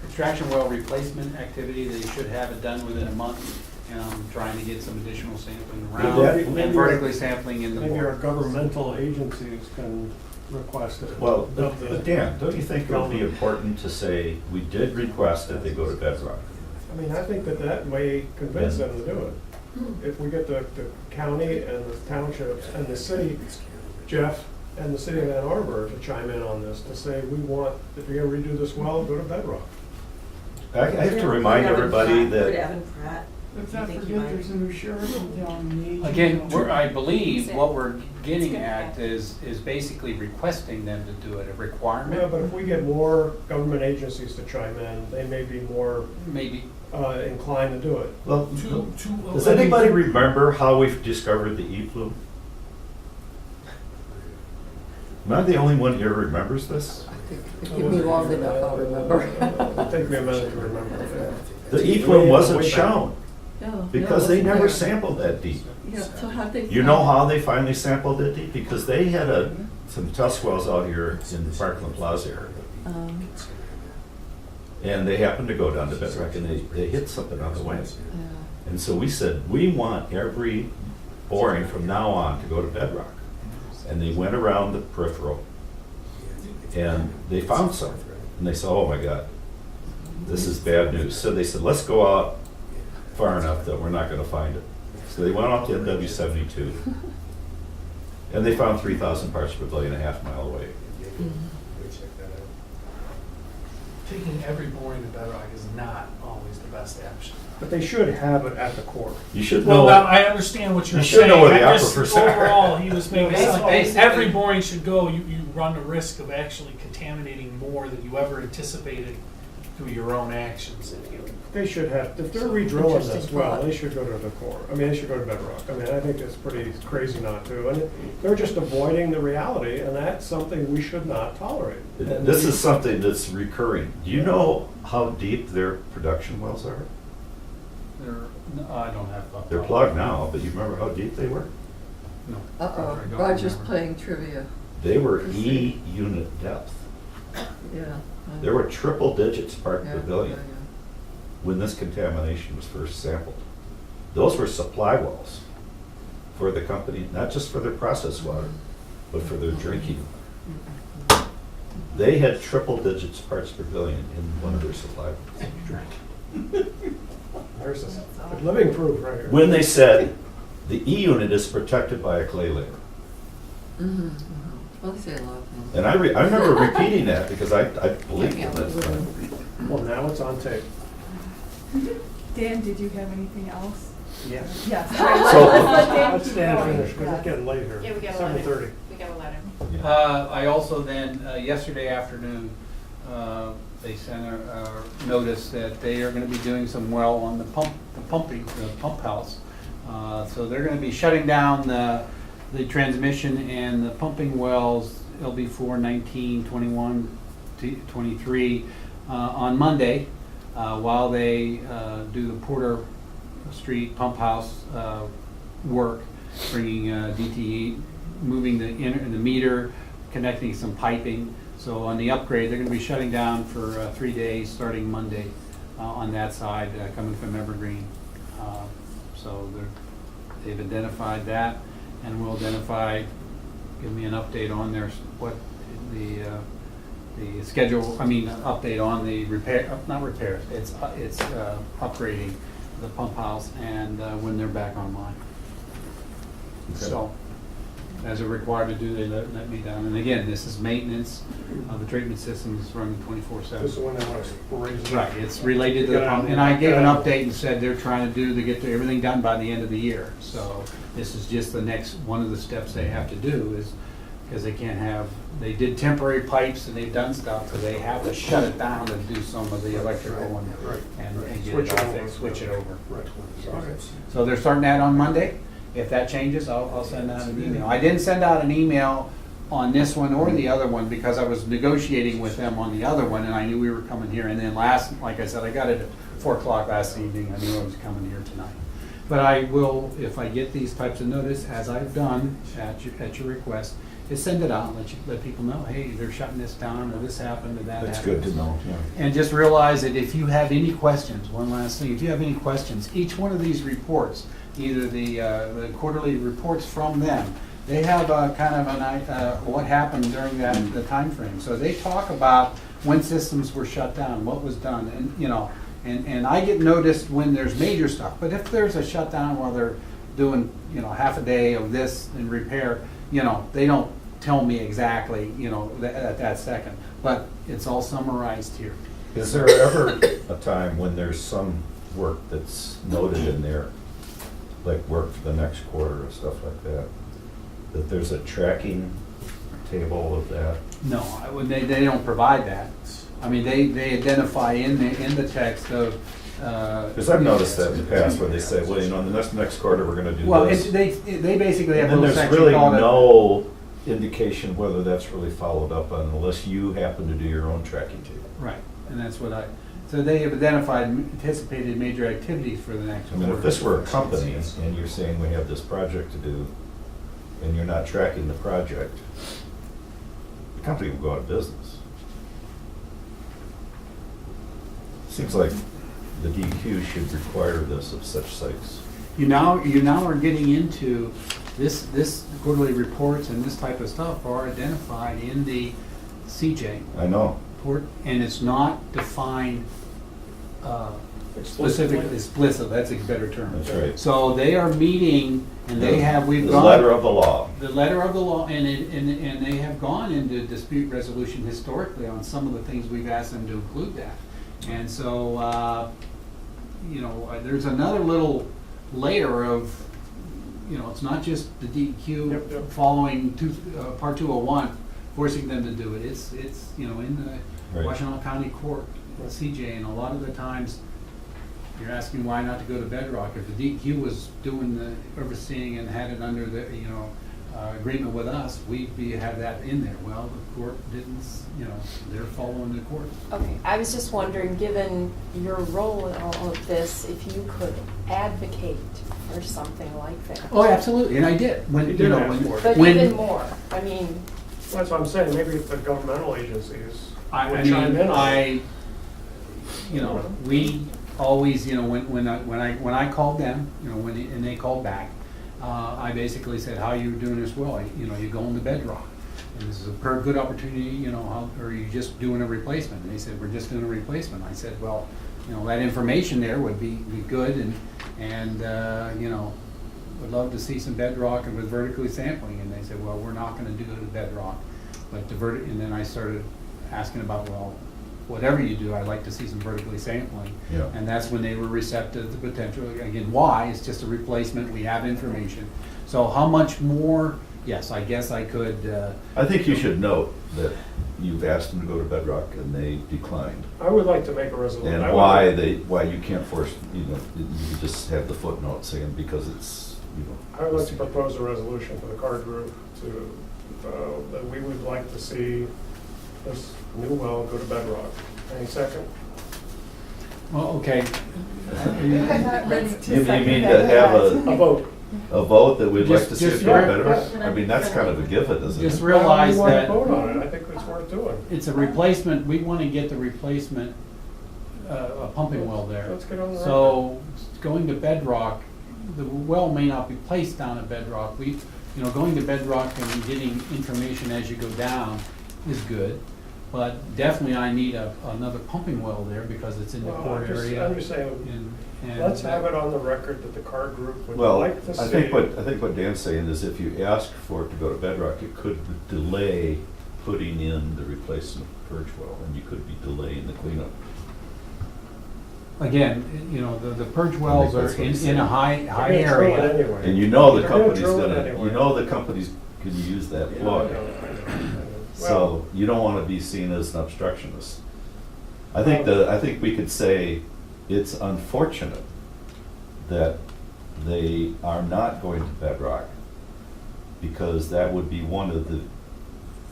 extraction well replacement activity. They should have it done within a month. And I'm trying to get some additional sampling around Maybe- and vertically sampling in the Maybe our bore. governmental agencies can request it. Well, Of the- but Dan, don't you think it would be important to say, we did request that they go to bedrock? I mean, I think that may convince them to do it. If we get the county and the townships and the city, Jeff, and the city of Ann Arbor to chime in on this, to say, we want, if you're gonna redo this well, go to bedrock. I have to remind everybody Would that, Evan Pratt, Let's You not think you forget might- there's a new sheriff in town. and the AG Again, now. I believe what we're getting gonna at happen. is basically requesting them to do it, a Yeah, requirement, but if we get more government agencies to chime in, they may be more maybe. inclined to do it. well, Two- does anybody remember how we discovered the E-plume? Am I the only one here who remembers this? give me long enough, I'll remember. It'll take me a minute to remember that. The E-plume wasn't Way back. shown No, because no, they it never wasn't there. sampled that deep. Yeah, so how'd they? You know how they finally sampled that deep? Because they had some test wells out here in the Parkland Plaza area. And they happened to go down to bedrock and they hit something on the way. And so we said, we want every boring from now on to go to bedrock. And they went around the peripheral and they found some. And they said, oh my God, this is bad news. So they said, let's go out far enough that we're not gonna find it. So they went out to MW 72. And they found 3,000 parts per billion a half mile away. Taking every boring to bedrock is not always the best option. But they should have it at the core. You should Well, know. now, I understand what you're You should saying. know where the I just- aquifers are. Overall, he was making it sound like Basically- every boring should go, you run the risk of actually contaminating more than you ever anticipated through your own actions. If you They should have, if they're re-drilling this Interesting well, thought. they should go to the core. I mean, they should go to bedrock. I mean, I think it's pretty crazy not to. And they're just avoiding the reality, and that's something we should not tolerate. And This is something that's recurring. Do you know how deep their production wells are? I don't have. They're plugged now, but you remember how deep they were? No. Uh-oh, I don't Roger's remember. playing trivia, They were E unit depth. yeah. There were triple digits part Yeah, per yeah, billion when this contamination was first sampled. Those were supply wells for the company, not just for their processed water, but for their drinking. They had triple digits parts per billion in one of their supply. There's a living proof right here. When they said the E unit is protected by a clay layer. Well, they say a lot of things. And I remember repeating that because I believed in it. Well, now it's on tape. Dan, did you have anything else? Yes. Yes. Let's stand and finish, because it's getting late here. Yeah, we got a letter. 7:30. We got a letter. I also then, yesterday afternoon, they sent a notice that they are gonna be doing some well on the pump house. So they're gonna be shutting down the transmission and the pumping wells, LB4, 19, 21, 23, on Monday, while they do the Porter Street Pump House work, bringing DTE, moving the meter, connecting some piping. So on the upgrade, they're going to be shutting down for 3 days, starting Monday on that side, coming from Evergreen. So they've identified that, and will identify, give me an update on what the schedule, update on the repair, not repairs, it's upgrading the pump house and when they're back online. So, as they're required to do, they let me down. And again, this is maintenance of the treatment system is running 24/7. This is the one that was raised. Right, it's related to the pump, and I gave an update and said they're trying to get everything done by the end of the year. So this is just the next, one of the steps they have to do is, because they did temporary pipes and they've done stuff, so they have to shut it down and do some of the electrical and get it all fixed, switch it over. Right. Okay. So they're starting that on Monday. If that changes, I'll send out an email. I didn't send out an email on this one or the other one because I was negotiating with them on the other one and I knew we were coming here. And then like I said, I got it at 4 o'clock last evening. I knew I was coming here tonight. But I will, if I get these types of notice, as I've done at your request, is send it out and let people know, hey, they're shutting this down or this happened or that happened. That's good to know, yeah. And just realize that if you have any questions, one last thing, if you have any questions, each one of these reports, either the quarterly reports from them, they have a kind of what happened during the time frame. So they talk about when systems were shut down, what was done, and and I get noticed when there's major stuff. But if there's a shutdown while they're doing half a day of this and repair, they don't tell me exactly at that second. But it's all summarized here. Is there ever a time when there's some work that's noted in there, like work for the next quarter or stuff like that, that there's a tracking table of that? No, they don't provide that. I mean, they identify in the text of. Because I've noticed that in the past where they say, well, in the next quarter we're going to do Well, this. they basically have a And little there's section really called no indication whether that's really followed up on unless you happen to do your own tracking table. Right, and that's what so they have identified anticipated major activities for the next I mean, quarter. if this were a company and you're saying we have this project to do and you're not tracking the project, the company will go out of business. Seems like the DEQ should require this of such sites. You now are getting into this quarterly reports and this type of stuff are identified in the CJ I know. report, and it's not defined specifically explicit. That's a better term. That's right. So they are meeting, and we've The gone. letter of the law. The letter of the law, and they have gone into dispute resolution historically on some of the things we've asked them to include that. And so, there's another little layer of, it's not just the DEQ following Part 201, forcing them to do it. It's in the Right. Washington County Court, CJ, and a lot of the times, you're asking why not to go to Bedrock. If the DEQ was doing the overseeing and had it under the, agreement with us, we'd have that in there. Well, the court didn't, they're following the court. Okay, I was just wondering, given your role in all of this, if you could advocate for something like that. Oh, absolutely, and I did. When, You did ask for it. But even more, That's what I'm saying, maybe if the governmental agencies I would chime in on it. we always, when I called them, and they called back, I basically said, how are you doing this well? You know, you going to bedrock. And this is a good opportunity, you know, or are you just doing a replacement? And they said, we're just doing a replacement. I said, well, you know, that information there would be good and you know, would love to see some bedrock and with vertically sampling. And they said, well, we're not gonna do the bedrock, but and then I started asking about, well, whatever you do, I'd like to see some vertically sampling. Yeah. And that's when they were receptive to potential. Again, why? It's just a replacement. We have information. So how much more? Yes, I guess I could. I think you should note that you've asked them to go to bedrock and they declined. I would like to make a resolution. And why you can't force, you know, you just have the footnote saying because it's, you know. I would like to propose a resolution for the CAR group to, that we would like to see this new well go to bedrock. Any second? Well, okay. I'm not ready to You second mean that to have yet. A vote. a vote that we'd like to see it Just- go yeah, bedrock? yeah. I mean, that's kind of a given, isn't Just it? realize We want to that vote on it. I think it's worth doing. it's a replacement. We want to get the replacement, a pumping well there. Let's get on the record. So going to bedrock, the well may not be placed down at bedrock. You know, going to bedrock and getting information as you go down is good. But definitely I need another pumping well there because it's in the Well, core area. I'm just saying, and let's have it on the record that the CAR group would Well, like to see. I think what Dan's saying is if you ask for it to go to bedrock, it could delay putting in the replacement purge well, and you could be delaying the cleanup. Again, you know, the purge wells are that's what he's in a saying. high They're gonna drill it area. anyway. And you know the They're gonna company's drill it gonna, anyway. you know the company's gonna use that Yeah, I plug. know, I know. Well, So you don't wanna be seen as an obstructionist. I think we could say it's unfortunate that they are not going to bedrock because that would be one of the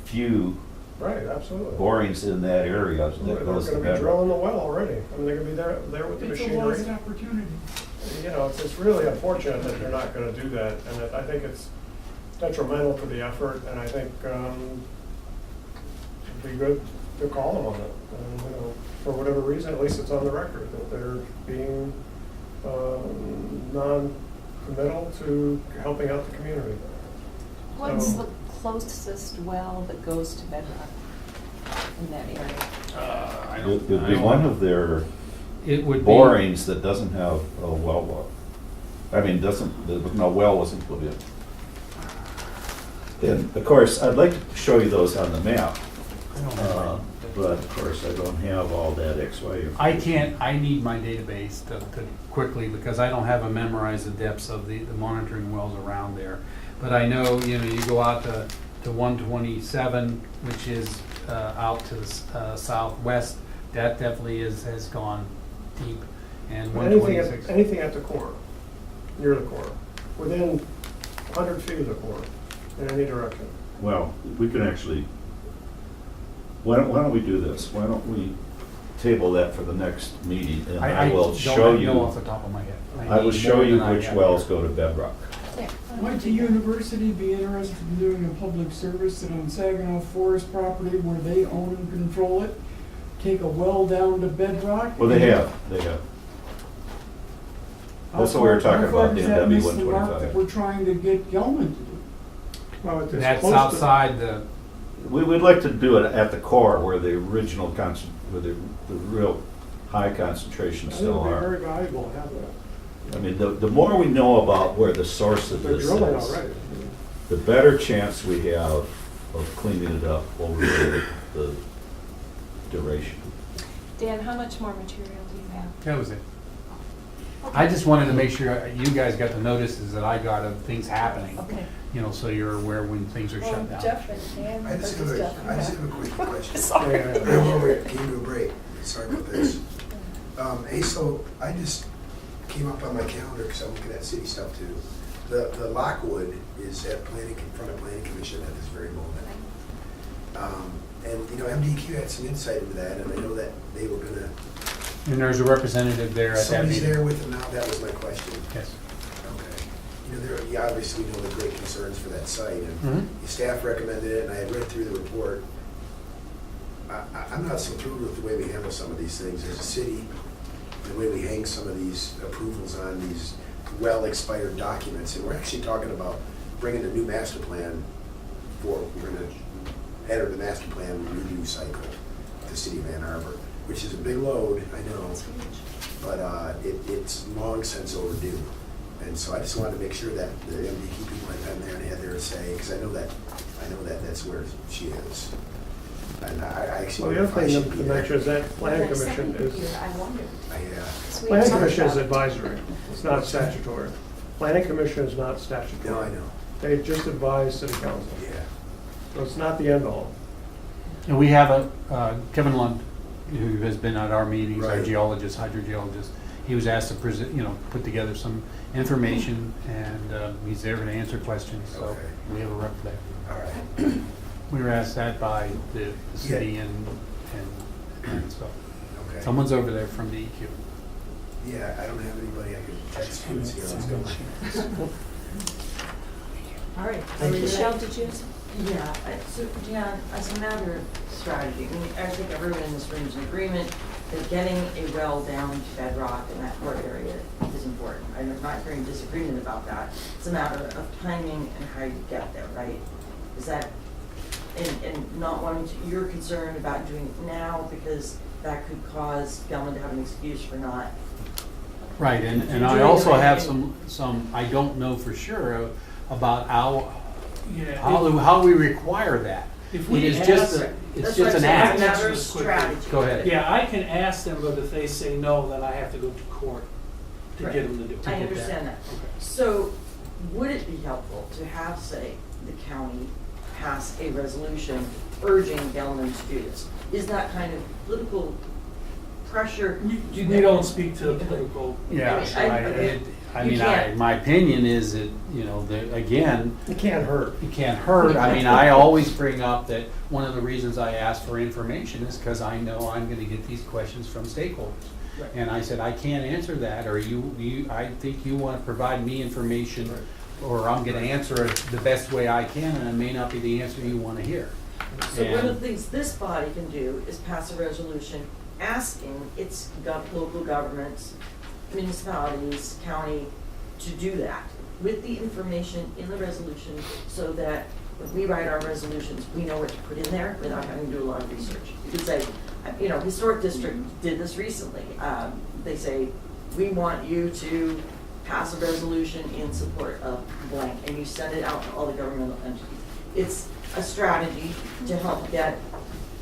few right, absolutely. borings in that area Absolutely. that They're goes to gonna be bedrock. drilling the well already. I mean, they're gonna be there with the It's a machinery. lost opportunity. You know, it's really unfortunate that they're not gonna do that, and I think it's detrimental to the effort, and I think, it'd be good to call them on it. And, you know, for whatever reason, at least it's on the record, that they're being, non-committal to helping out the community. What's So- the closest well that goes to bedrock in that area? It would be one of their It would be. borings that doesn't have a well. I mean, no well wasn't put in. And of course, I'd like to show you those on the map, I don't know. but of course, I don't have all that XY. I need my database to quickly, because I don't have a memorized the depths of the monitoring wells around there. But I know, you know, you go out to 127, which is out to the southwest, that definitely has gone deep. And 126. Anything at the core, near the core, within 100 feet of the core, in any direction. Well, we can actually, why don't we do this? Why don't we table that for the next meeting, and I will show don't know off you, the top of my head. I will need show more you than I which have wells here. go to bedrock. Might the university be interested in doing a public service that on Saginaw Forest property where they own and control it, take a well down to bedrock? Well, they have. That's what we were talking How far about, the does that miss the mark 125. that we're trying to get Gelman to do? Well, it's That's close to- outside the, We'd like to do it at the core where the original where the real high concentrations I think still it'd be are. very valuable to have that. I mean, the more we know about where the source of They're this drilling is, already. the better chance we have of cleaning it up over the duration. Dan, how much more material do you have? that was it. I just wanted to make sure you guys got the notices that I got of things happening, Okay. you know, so you're aware when things are shut down. Jeff and Dan, I just have a quick question. Sorry. While we came to a break, sorry about this. Hey, so I just came up on my calendar because I'm looking at city stuff too. The Lockwood is at in front of Planning Commission at this very moment. And, you know, MDEQ had some insight into that, and I know that they were gonna, And there's a representative there at that somebody's meeting. there with them now, that was my question. Yes. Okay. You know, you obviously know the great concerns for that site, and Mhm. the staff recommended it, and I had read through the report. I'm not so thrilled with the way we handle some of these things as a city, the way we hang some of these approvals on these well-expired documents, and we're actually talking about bringing the new master plan for, we're gonna enter the master plan review cycle with the city of Ann Arbor, which is a big load, I know, but it's long since overdue. And so I just wanted to make sure that the MDEQ people had been there and had their say, because I know that that's where she is. And I actually. Well, the other I thing should to be there. mention is that planning commission is, I wondered. planning commission is advisory, it's not statutory. Planning commission is not statutory. No, I know, They just advise city council, yeah. so it's not the end all. And we have Kevin Lund, who has been at our meetings, our Right. geologist, hydrogeologist. He was asked to present, put together some information, and he's there to answer questions, so Okay. we have a rep there. All right, We were asked that by the city and so. okay. Someone's over there from DEQ. Yeah, I don't have anybody I could text you and see how it's going. All right. Michelle, did you have something? Yeah, so Dan, as a matter of strategy, I mean, I think everyone in this room is in agreement that getting a well down to bedrock in that core area is important. I'm not hearing disagreement about that. It's a matter of timing and how you get there, right? Is that, and not wanting to, you're concerned about doing it now because that could cause Gelman to have an excuse for not. Right, and You're I doing also it have in- some, I don't know for sure about Yeah, how we require that. if It we is ask, just, That's it's what just I'm an saying, act. it's a matter of Just quickly. strategy. Go ahead. yeah, I can ask them, but if they say no, then I have to go to court to Right. get them to do it. I understand that. So would it be helpful to have, say, the county pass a resolution urging Gelman to do this? Is that kind of political pressure? We don't speak to political. Yeah, I You mean, can't. my opinion is that, again, It can't hurt. it can't hurt. I mean, I always bring up that one of the reasons I ask for information is because I know I'm gonna get these questions from stakeholders. Right. And I said, I can't answer that, or I think you wanna provide me information, or I'm gonna answer it the best way I can, and it may not be the answer you wanna hear. So one of the And- things this body can do is pass a resolution asking its local governments, municipalities, county, to do that with the information in the resolution so that when we write our resolutions, we know what to put in there without having to do a lot of research. You could say, Historic District did this recently. They say, we want you to pass a resolution in support of blank, and you send it out to all the governmental entities. It's a strategy to help get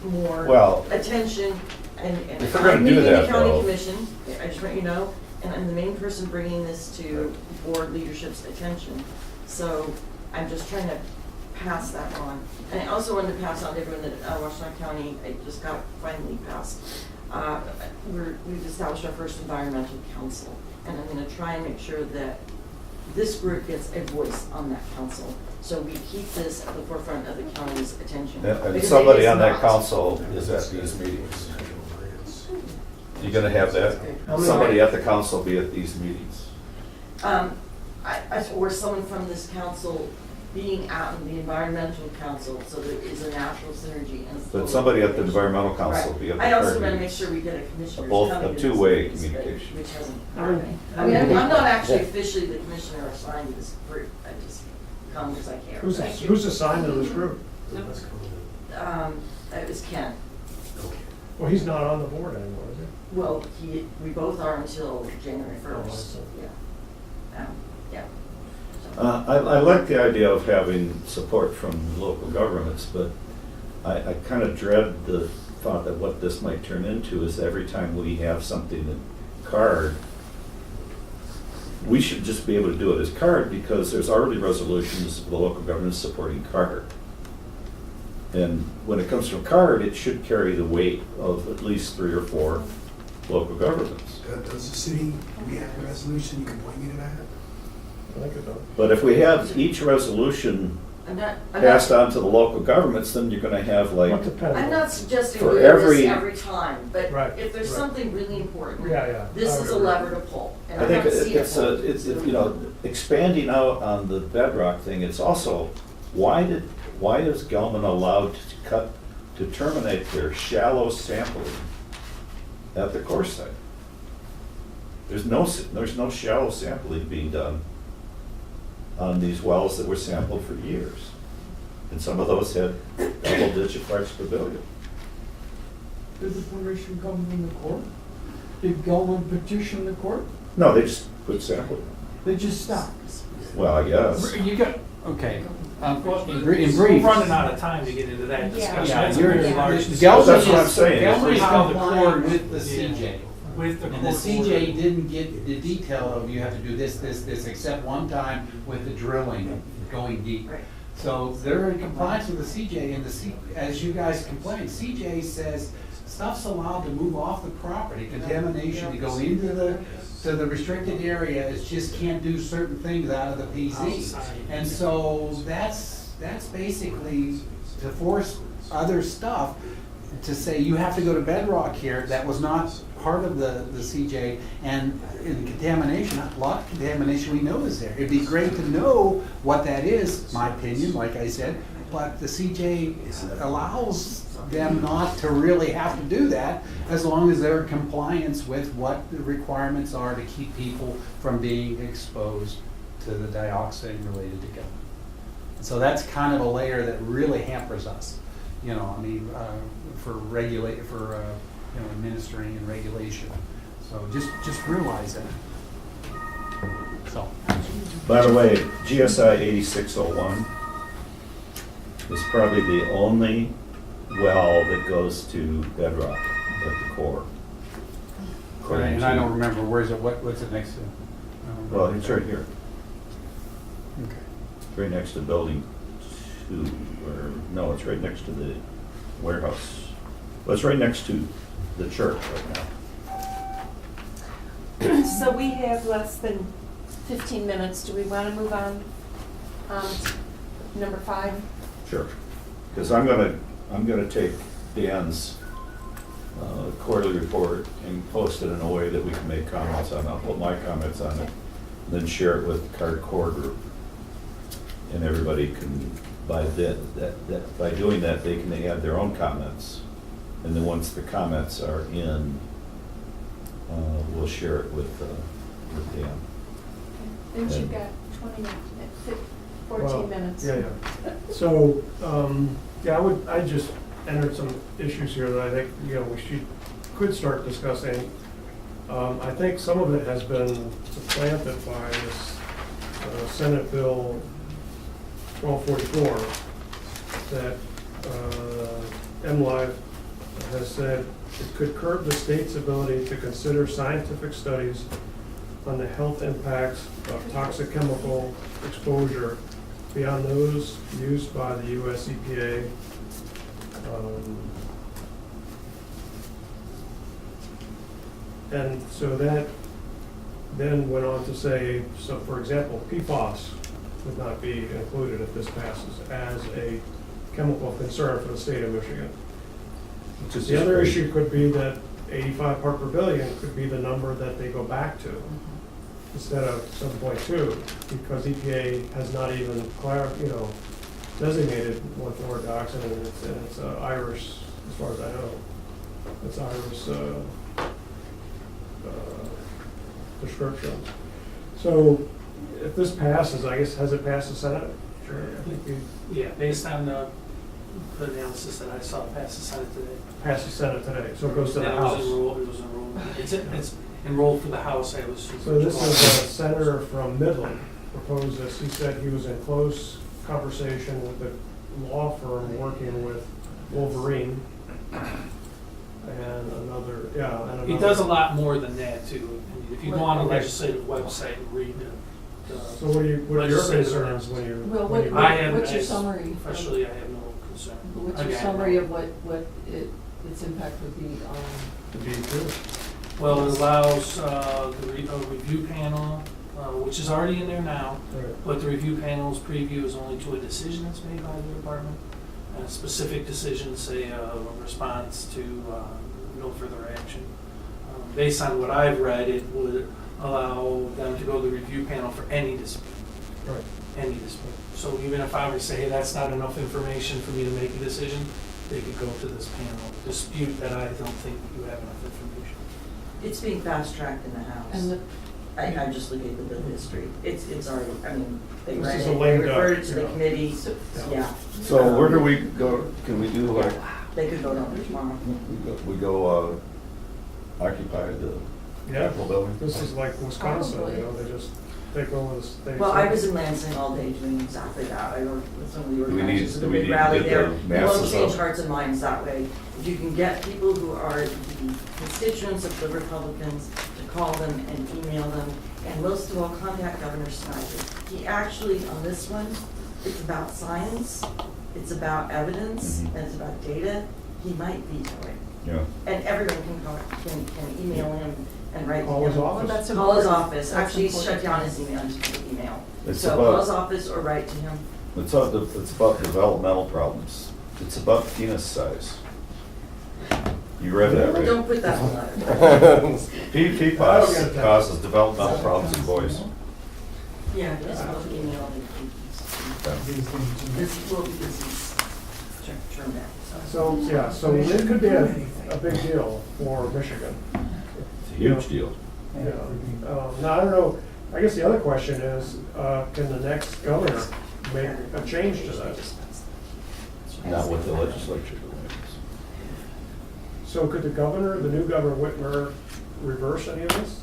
more Well, attention and if we're gonna I'm do meeting the that, county though- commission, I just want you to know, and I'm the main person bringing this to board leadership's attention. So I'm just trying to pass that on. And I also wanted to pass on to everyone that Washington County, it just got finally passed. We've established our first environmental council, and I'm gonna try and make sure that this group gets a voice on that council. So we keep this at the forefront of the county's attention. And Because somebody it is on that not. council is at these meetings. You gonna have that? How many- Somebody at the council be at these meetings? Or someone from this council being out in the environmental council, so there is a natural synergy and. But somebody at the environmental council Right. be at the I also third want to make meetings. sure we get a commissioner. Both coming a to two-way this meeting, communication. Which hasn't I happened. mean- I mean, I'm not actually officially the commissioner assigned to this group, I just come because I care. Who's assigned to this group? It was Ken. Well, he's not on the board anymore, is he? Well, we both are until January Oh, I first, see. yeah. Yeah. So- I like the idea of having support from local governments, but I kind of dread the thought that what this might turn into is every time we have something in CARD, we should just be able to do it as CARD because there's already resolutions of the local governments supporting CARD. And when it comes from CARD, it should carry the weight of at least 3 or 4 local governments. Does the city, we have a resolution, you can point me to that? I think it does. But if we have each resolution I'm not passed on to the local governments, then you're gonna have What like, depends? I'm not suggesting For we do this every- every time, but Right, if there's right. something really important, Yeah. this I is would a agree. lever to pull. And I I'm think not seeing it's expanding out on the bedrock thing, it's also, why is Gelman allowed to terminate their shallow sampling at the core site? There's no shallow sampling being done on these wells that were sampled for years. And some of those had double-digit parts per billion. Did the permission come from the court? Did Gilman petition the court? No, they just quit sampling. They just stopped. Well, I guess. You got, okay, Well, in we're brief. running out of time to get into that discussion. Yeah, That's a you're, very large the discussion. That's what I'm saying. Gelman is How the complying court- with the yeah. CJ. With the And the court CJ order. didn't get the detail of you have to do this, except one time with the drilling, going deep. Right. So they're in compliance with the CJ, and as you guys complained, CJ says stuff's allowed to move off the property, contamination to go into the restricted area, it just can't do certain things out of the PZ. Outside. And so that's basically to force other stuff to say you have to go to bedrock here, that was not part of the CJ, and in contamination, a lot of contamination we know is there. It'd be great to know what that is, my opinion, like I said, but the CJ allows them not to really have to do that as long as they're in compliance with what the requirements are to keep people from being exposed to the dioxane related to Gelman. So that's kind of a layer that really hampers us, you know, I mean, for administering and regulation. So just realize that. So. By the way, GSI 8601 is probably the only well that goes to bedrock at the core. according And to- I don't remember, where's it, what's it next to? Well, it's right here. Okay. It's right next to building 2, or, no, it's right next to the warehouse. Well, it's right next to the church right now. So we have less than 15 minutes. Do we want to move on? Number 5? Sure. Because I'm gonna take Dan's quarterly report and post it in a way that we can make comments on. I'll put my comments on it, then share it with the core group. And everybody can, by doing that, they can add their own comments. And then once the comments are in, we'll share it with Dan. Then you've And- got 20 minutes, 14 Well, minutes. Yeah, yeah. So, I just entered some issues here that I think, we could start discussing. I think some of it has been supplanted by this Senate Bill 1244 that MLive has said it could curb the state's ability to consider scientific studies on the health impacts of toxic chemical exposure beyond those used by the US EPA. And so that then went on to say, so for example, PFAS would not be included if this passes as a chemical concern for the state of Michigan. The other issue could be that 85 part per billion could be the number that they go back to instead of 7.2, because EPA has not even designated 1,4 dioxane, and it's Irish, as far as I know. It's Irish description. So if this passes, I guess, has it passed the Senate? Sure. I think Yeah, based on the analysis that I saw pass the Senate today. passed the Senate today, so it goes to the And House. It was enrolled, it's enrolled for the House, I was. So this is a senator from Midland proposed this. He said he was in close conversation with the law firm working with Wolverine and another. He does a lot more than that too. If you go on the Okay. legislative website and read the. So what are your legislative concerns announcements. when you? Well, when you- what's your summary? Officially, I have no concern. What's your Again, summary of what its impact would be on? The DEQ. Well, it allows a review panel, which is already in there now, Right. but the review panel's preview is only to a decision that's made by the department. A specific decision, say a response to no further action. Based on what I've read, it would allow them to go to the review panel for any dispute. Right. Any dispute. So even if I were to say, hey, that's not enough information for me to make a decision, they could go to this panel, dispute that I don't think you have enough information. It's being fast-tracked in the House. And the, I just look at the bill history. It's already, I mean, they This read is it, a they lame referred duck, it to the yeah. committee, yeah. So where do we go, can we do like, They could go down there tomorrow. we go occupy the Yeah, Capitol building? this is like Wisconsin, you know, they just take over the state. Well, I was in Lansing all day doing exactly that. I worked with some of the Do we need- organizers of the do we big need to rally get there. the You won't masses change up? hearts and minds that way. If you can get people who are the constituents of the Republicans to call them and email them, and most of all, contact Governor Snyder. He actually, on this one, it's about science, it's about evidence, Mhm. and it's about data. He might veto it. Yeah. And everyone can email him and write to him. Call his office. that's Call his important. office. That's Actually, he's shut important. down his email, just put email. It's So about- call his office or write to him. It's about developmental problems. It's about penis size. You read that, right? Don't put that in the letter. PFAS causes developmental problems in boys. Yeah, just put email. This will be this term that. So, yeah, so it could be a big deal for Michigan. It's a huge deal. Yeah. Now, I don't know, I guess the other question is, can the next governor make a change to that? Not what the legislature doing. So could the governor, the new Governor Whitmer, reverse any of this?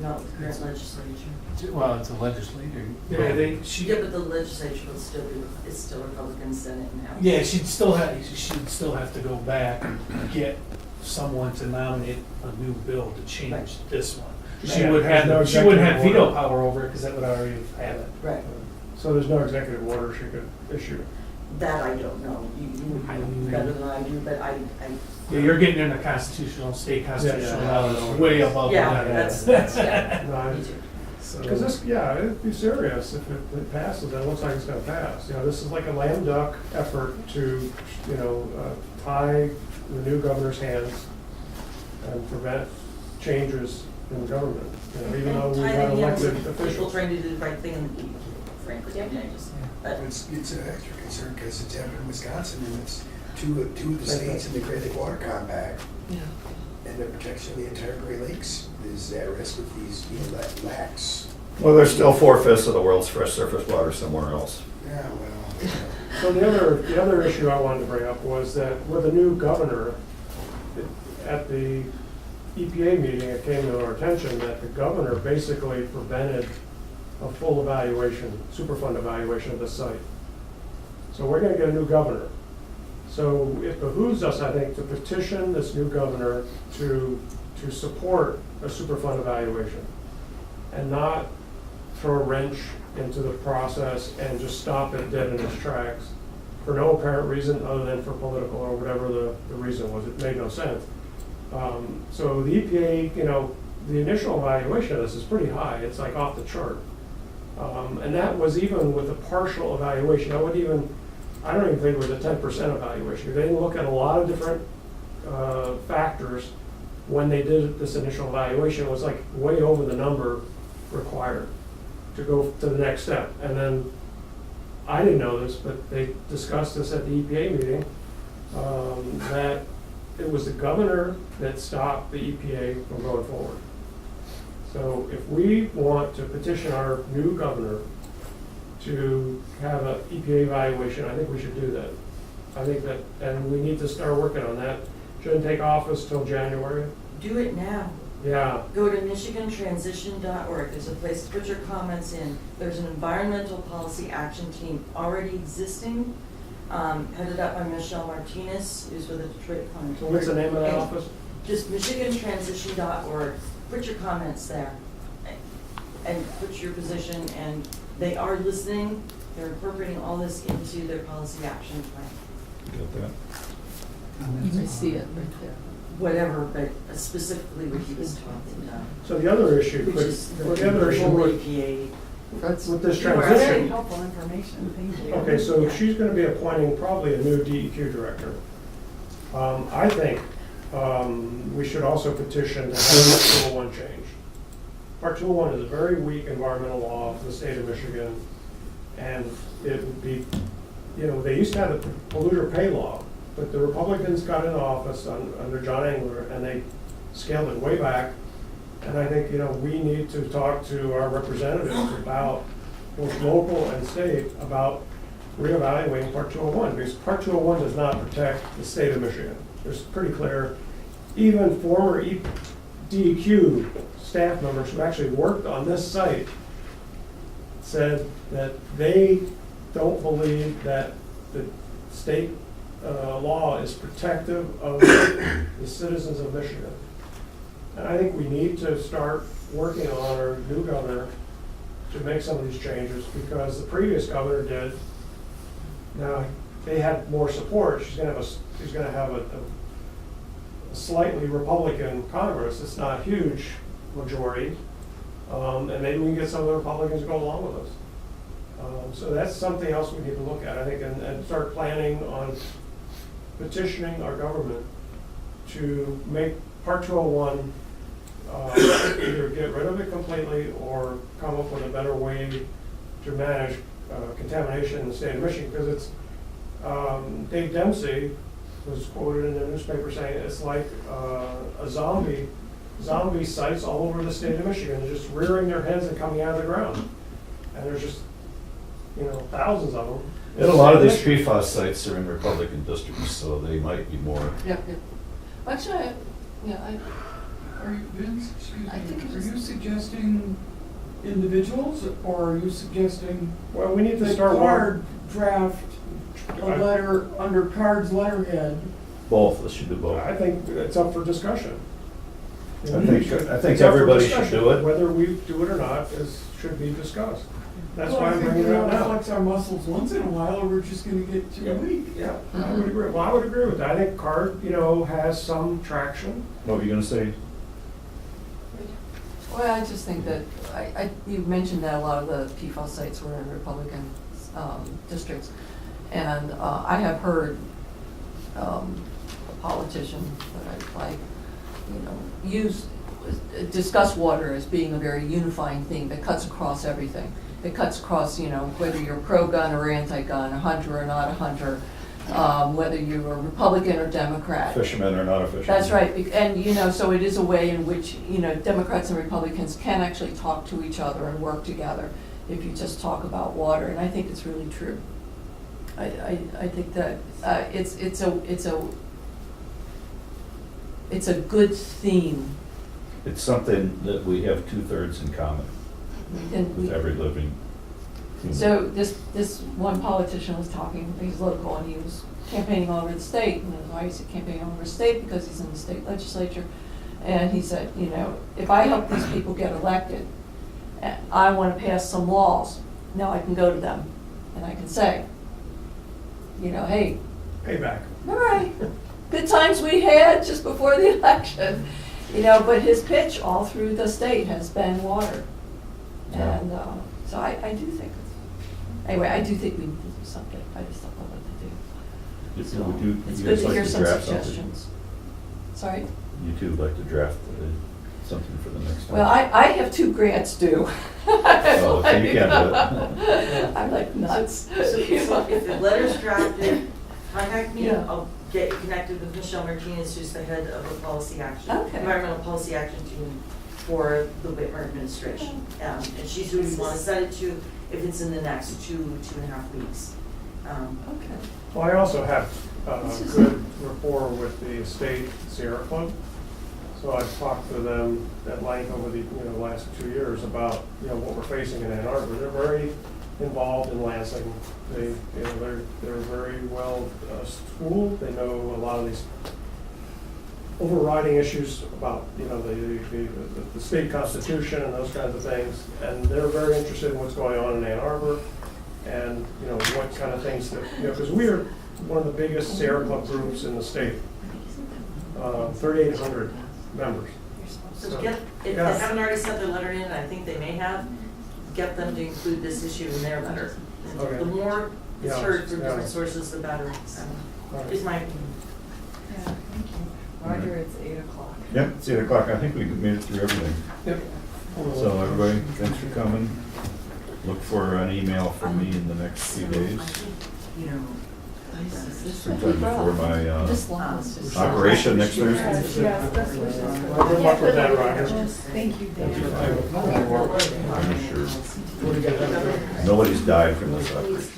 Not with the current legislature. Well, it's a legislator. Yeah, Yeah, but the legislature will still be, it's still Republican Senate and House. yeah, she'd still have to go back and get someone to nominate a new bill to change Right. this one. Yeah, there's no She wouldn't have executive veto order. power over it, because that would already have it. Right. So there's no executive order she could issue? That I don't know. You would know better than I do, but I. Yeah, you're getting into constitutional, state constitutional Yeah, yeah. knowledge, way above Yeah, that. that's, yeah. No, I- Me too. So- Because this, yeah, it'd be serious if it passes, and it looks like it's gonna pass. You know, this is like a lame duck effort to, you know, tie the new governor's hands and prevent changes in government. You know, even though we Tie have the hands elected of people officials. trying to do the right thing in the DEQ, frankly. I mean, I just, but It's an extra concern because it's happened in Wisconsin and it's two of the states in the Great Water Compact. And the protection of the entire Great Lakes is at risk with these, lax. Well, there's still 4/5 of the world's fresh surface water somewhere else. Yeah, well. So the other issue I wanted to bring up was that with the new governor, at the EPA meeting, it came to our attention that the governor basically prevented a full evaluation, Superfund evaluation of the site. So we're gonna get a new governor. So it behooves us, I think, to petition this new governor to support a Superfund evaluation and not throw a wrench into the process and just stop it dead in its tracks for no apparent reason other than for political or whatever the reason was. It made no sense. So the EPA, you know, the initial evaluation of this is pretty high. It's like off the chart. And that was even with a partial evaluation. I don't even think it was a 10% evaluation. They didn't look at a lot of different factors when they did this initial evaluation. It was like way over the number required to go to the next step. And then, I didn't know this, but they discussed this at the EPA meeting, that it was the governor that stopped the EPA from going forward. So if we want to petition our new governor to have an EPA evaluation, I think we should do that. I think that, and we need to start working on that. Shouldn't take office till January. do it now. Yeah, Go to michigantransition.org. There's a place to put your comments in. There's an environmental policy action team already existing, headed up by Michelle Martinez, who's with the Detroit Climate. so what's the name of that And office? Just michigantransition.org. Put your comments there and put your position, and they are listening. They're incorporating all this into their policy action plan. Get that? You can see it right there. Whatever, but specifically what he was talking about. So the other issue, Which is the the other issue whole with EPA. with this Very transition. helpful information, thank you. Okay, so she's gonna be appointing probably a new DEQ director. I think, we should also petition to have Part 201 changed. Part 201 is a very weak environmental law for the state of Michigan, and it would be, you know, they used to have a polluter pay law, but the Republicans got into office under John Engler, and they scaled it way back. And I think, we need to talk to our representatives about, both local and state, about reevaluating Part 201, because Part 201 does not protect the state of Michigan. It's pretty clear. Even former DEQ staff members who actually worked on this site said that they don't believe that the state law is protective of the citizens of Michigan. And I think we need to start working on our new governor to make some of these changes, because the previous governor did. Now, they had more support. She's gonna have a slightly Republican Congress. It's not a huge majority. And maybe we can get some of the Republicans to go along with us. So that's something else we need to look at, I think, and start planning on petitioning our government to make Part 201, either get rid of it completely or come up with a better way to manage contamination in the state of Michigan. Because it's, Dave Dempsey was quoted in the newspaper saying it's like a zombie sites all over the state of Michigan. They're just rearing their heads and coming out of the ground. And there's just, thousands of them. And a lot of these PFAS sites are in Republican districts, so they might be more. Yep. Actually, Are you, Vince, excuse I think me, it's- are you suggesting individuals, or are you suggesting Well, we need to the start card draft a letter under card's letterhead? Both, let's should do both. I think it's up for discussion. I think It's up for everybody should discussion. do it. Whether we do it or not should be discussed. That's why I'm bringing it Well, I up think we ought to now. flex our muscles once in a while, or we're just gonna get too weak. Yeah, I would agree. Well, I would agree with that. I think CARD, has some traction. What were you gonna say? Well, I just think that, you mentioned that a lot of the PFAS sites were in Republican districts. And I have heard a politician that I like, discuss water as being a very unifying thing that cuts across everything. It cuts across, whether you're pro-gun or anti-gun, a hunter or not a hunter, whether you're a Republican or Democrat. Fishermen or not a fisherman? That's right, and, so it is a way in which, Democrats and Republicans can actually talk to each other and work together if you just talk about water, and I think it's really true. I think that it's a good theme. It's something that we have 2/3 in common And with every living human. so this one politician was talking, he's local, and he was campaigning all over the state, and why is he campaigning all over the state? Because he's in the state legislature. And he said, if I help these people get elected, I want to pass some laws. Now I can go to them and I can say, hey, Payback. all right, good times we had just before the election. But his pitch all through the state has been water. Yeah. And so I do think, I do think we need to do something. I just don't know what to do. You So would you it's guys good to like hear some draft something? suggestions. Sorry? You two like to draft something for the next time? Well, I have 2 grants due. Oh, so you can't do it. I'm like nuts. So if the letter's drafted, contact me, Yeah. I'll get connected with Michelle Martinez, who's the head of the policy action, Okay. environmental policy action team for the Whitmer administration. And she's who we want to send it to if it's in the next 2.5 weeks. Okay. Well, I also have This is- good rapport with the state Sierra Club. So I've talked to them at length over the last 2 years about what we're facing in Ann Arbor. They're very involved in Lansing. They're very well schooled. They know a lot of these overriding issues about the state constitution and those kinds of things. And they're very interested in what's going on in Ann Arbor and what kind of things that because we are one of the biggest Sierra Club groups in the state. 3,800 members. So So, if they yeah. haven't already sent their letter in, and I think they may have, get them to include this issue in their letter. Okay. The more it's Yeah, heard from yeah. different sources, the better, Right. is my opinion. Yeah, thank you. Roger, it's 8 o'clock. Yep, it's 8 o'clock. I think we made it through everything. Yep. So everybody, thanks for coming. Look for an email from me in the next few days. You know, sometime before my This line is just. operation next Thursday. Yes, that's what it is. Good luck with that, Roger. Thank you, Dan. I'm sure What do you got? nobody's died from this operation.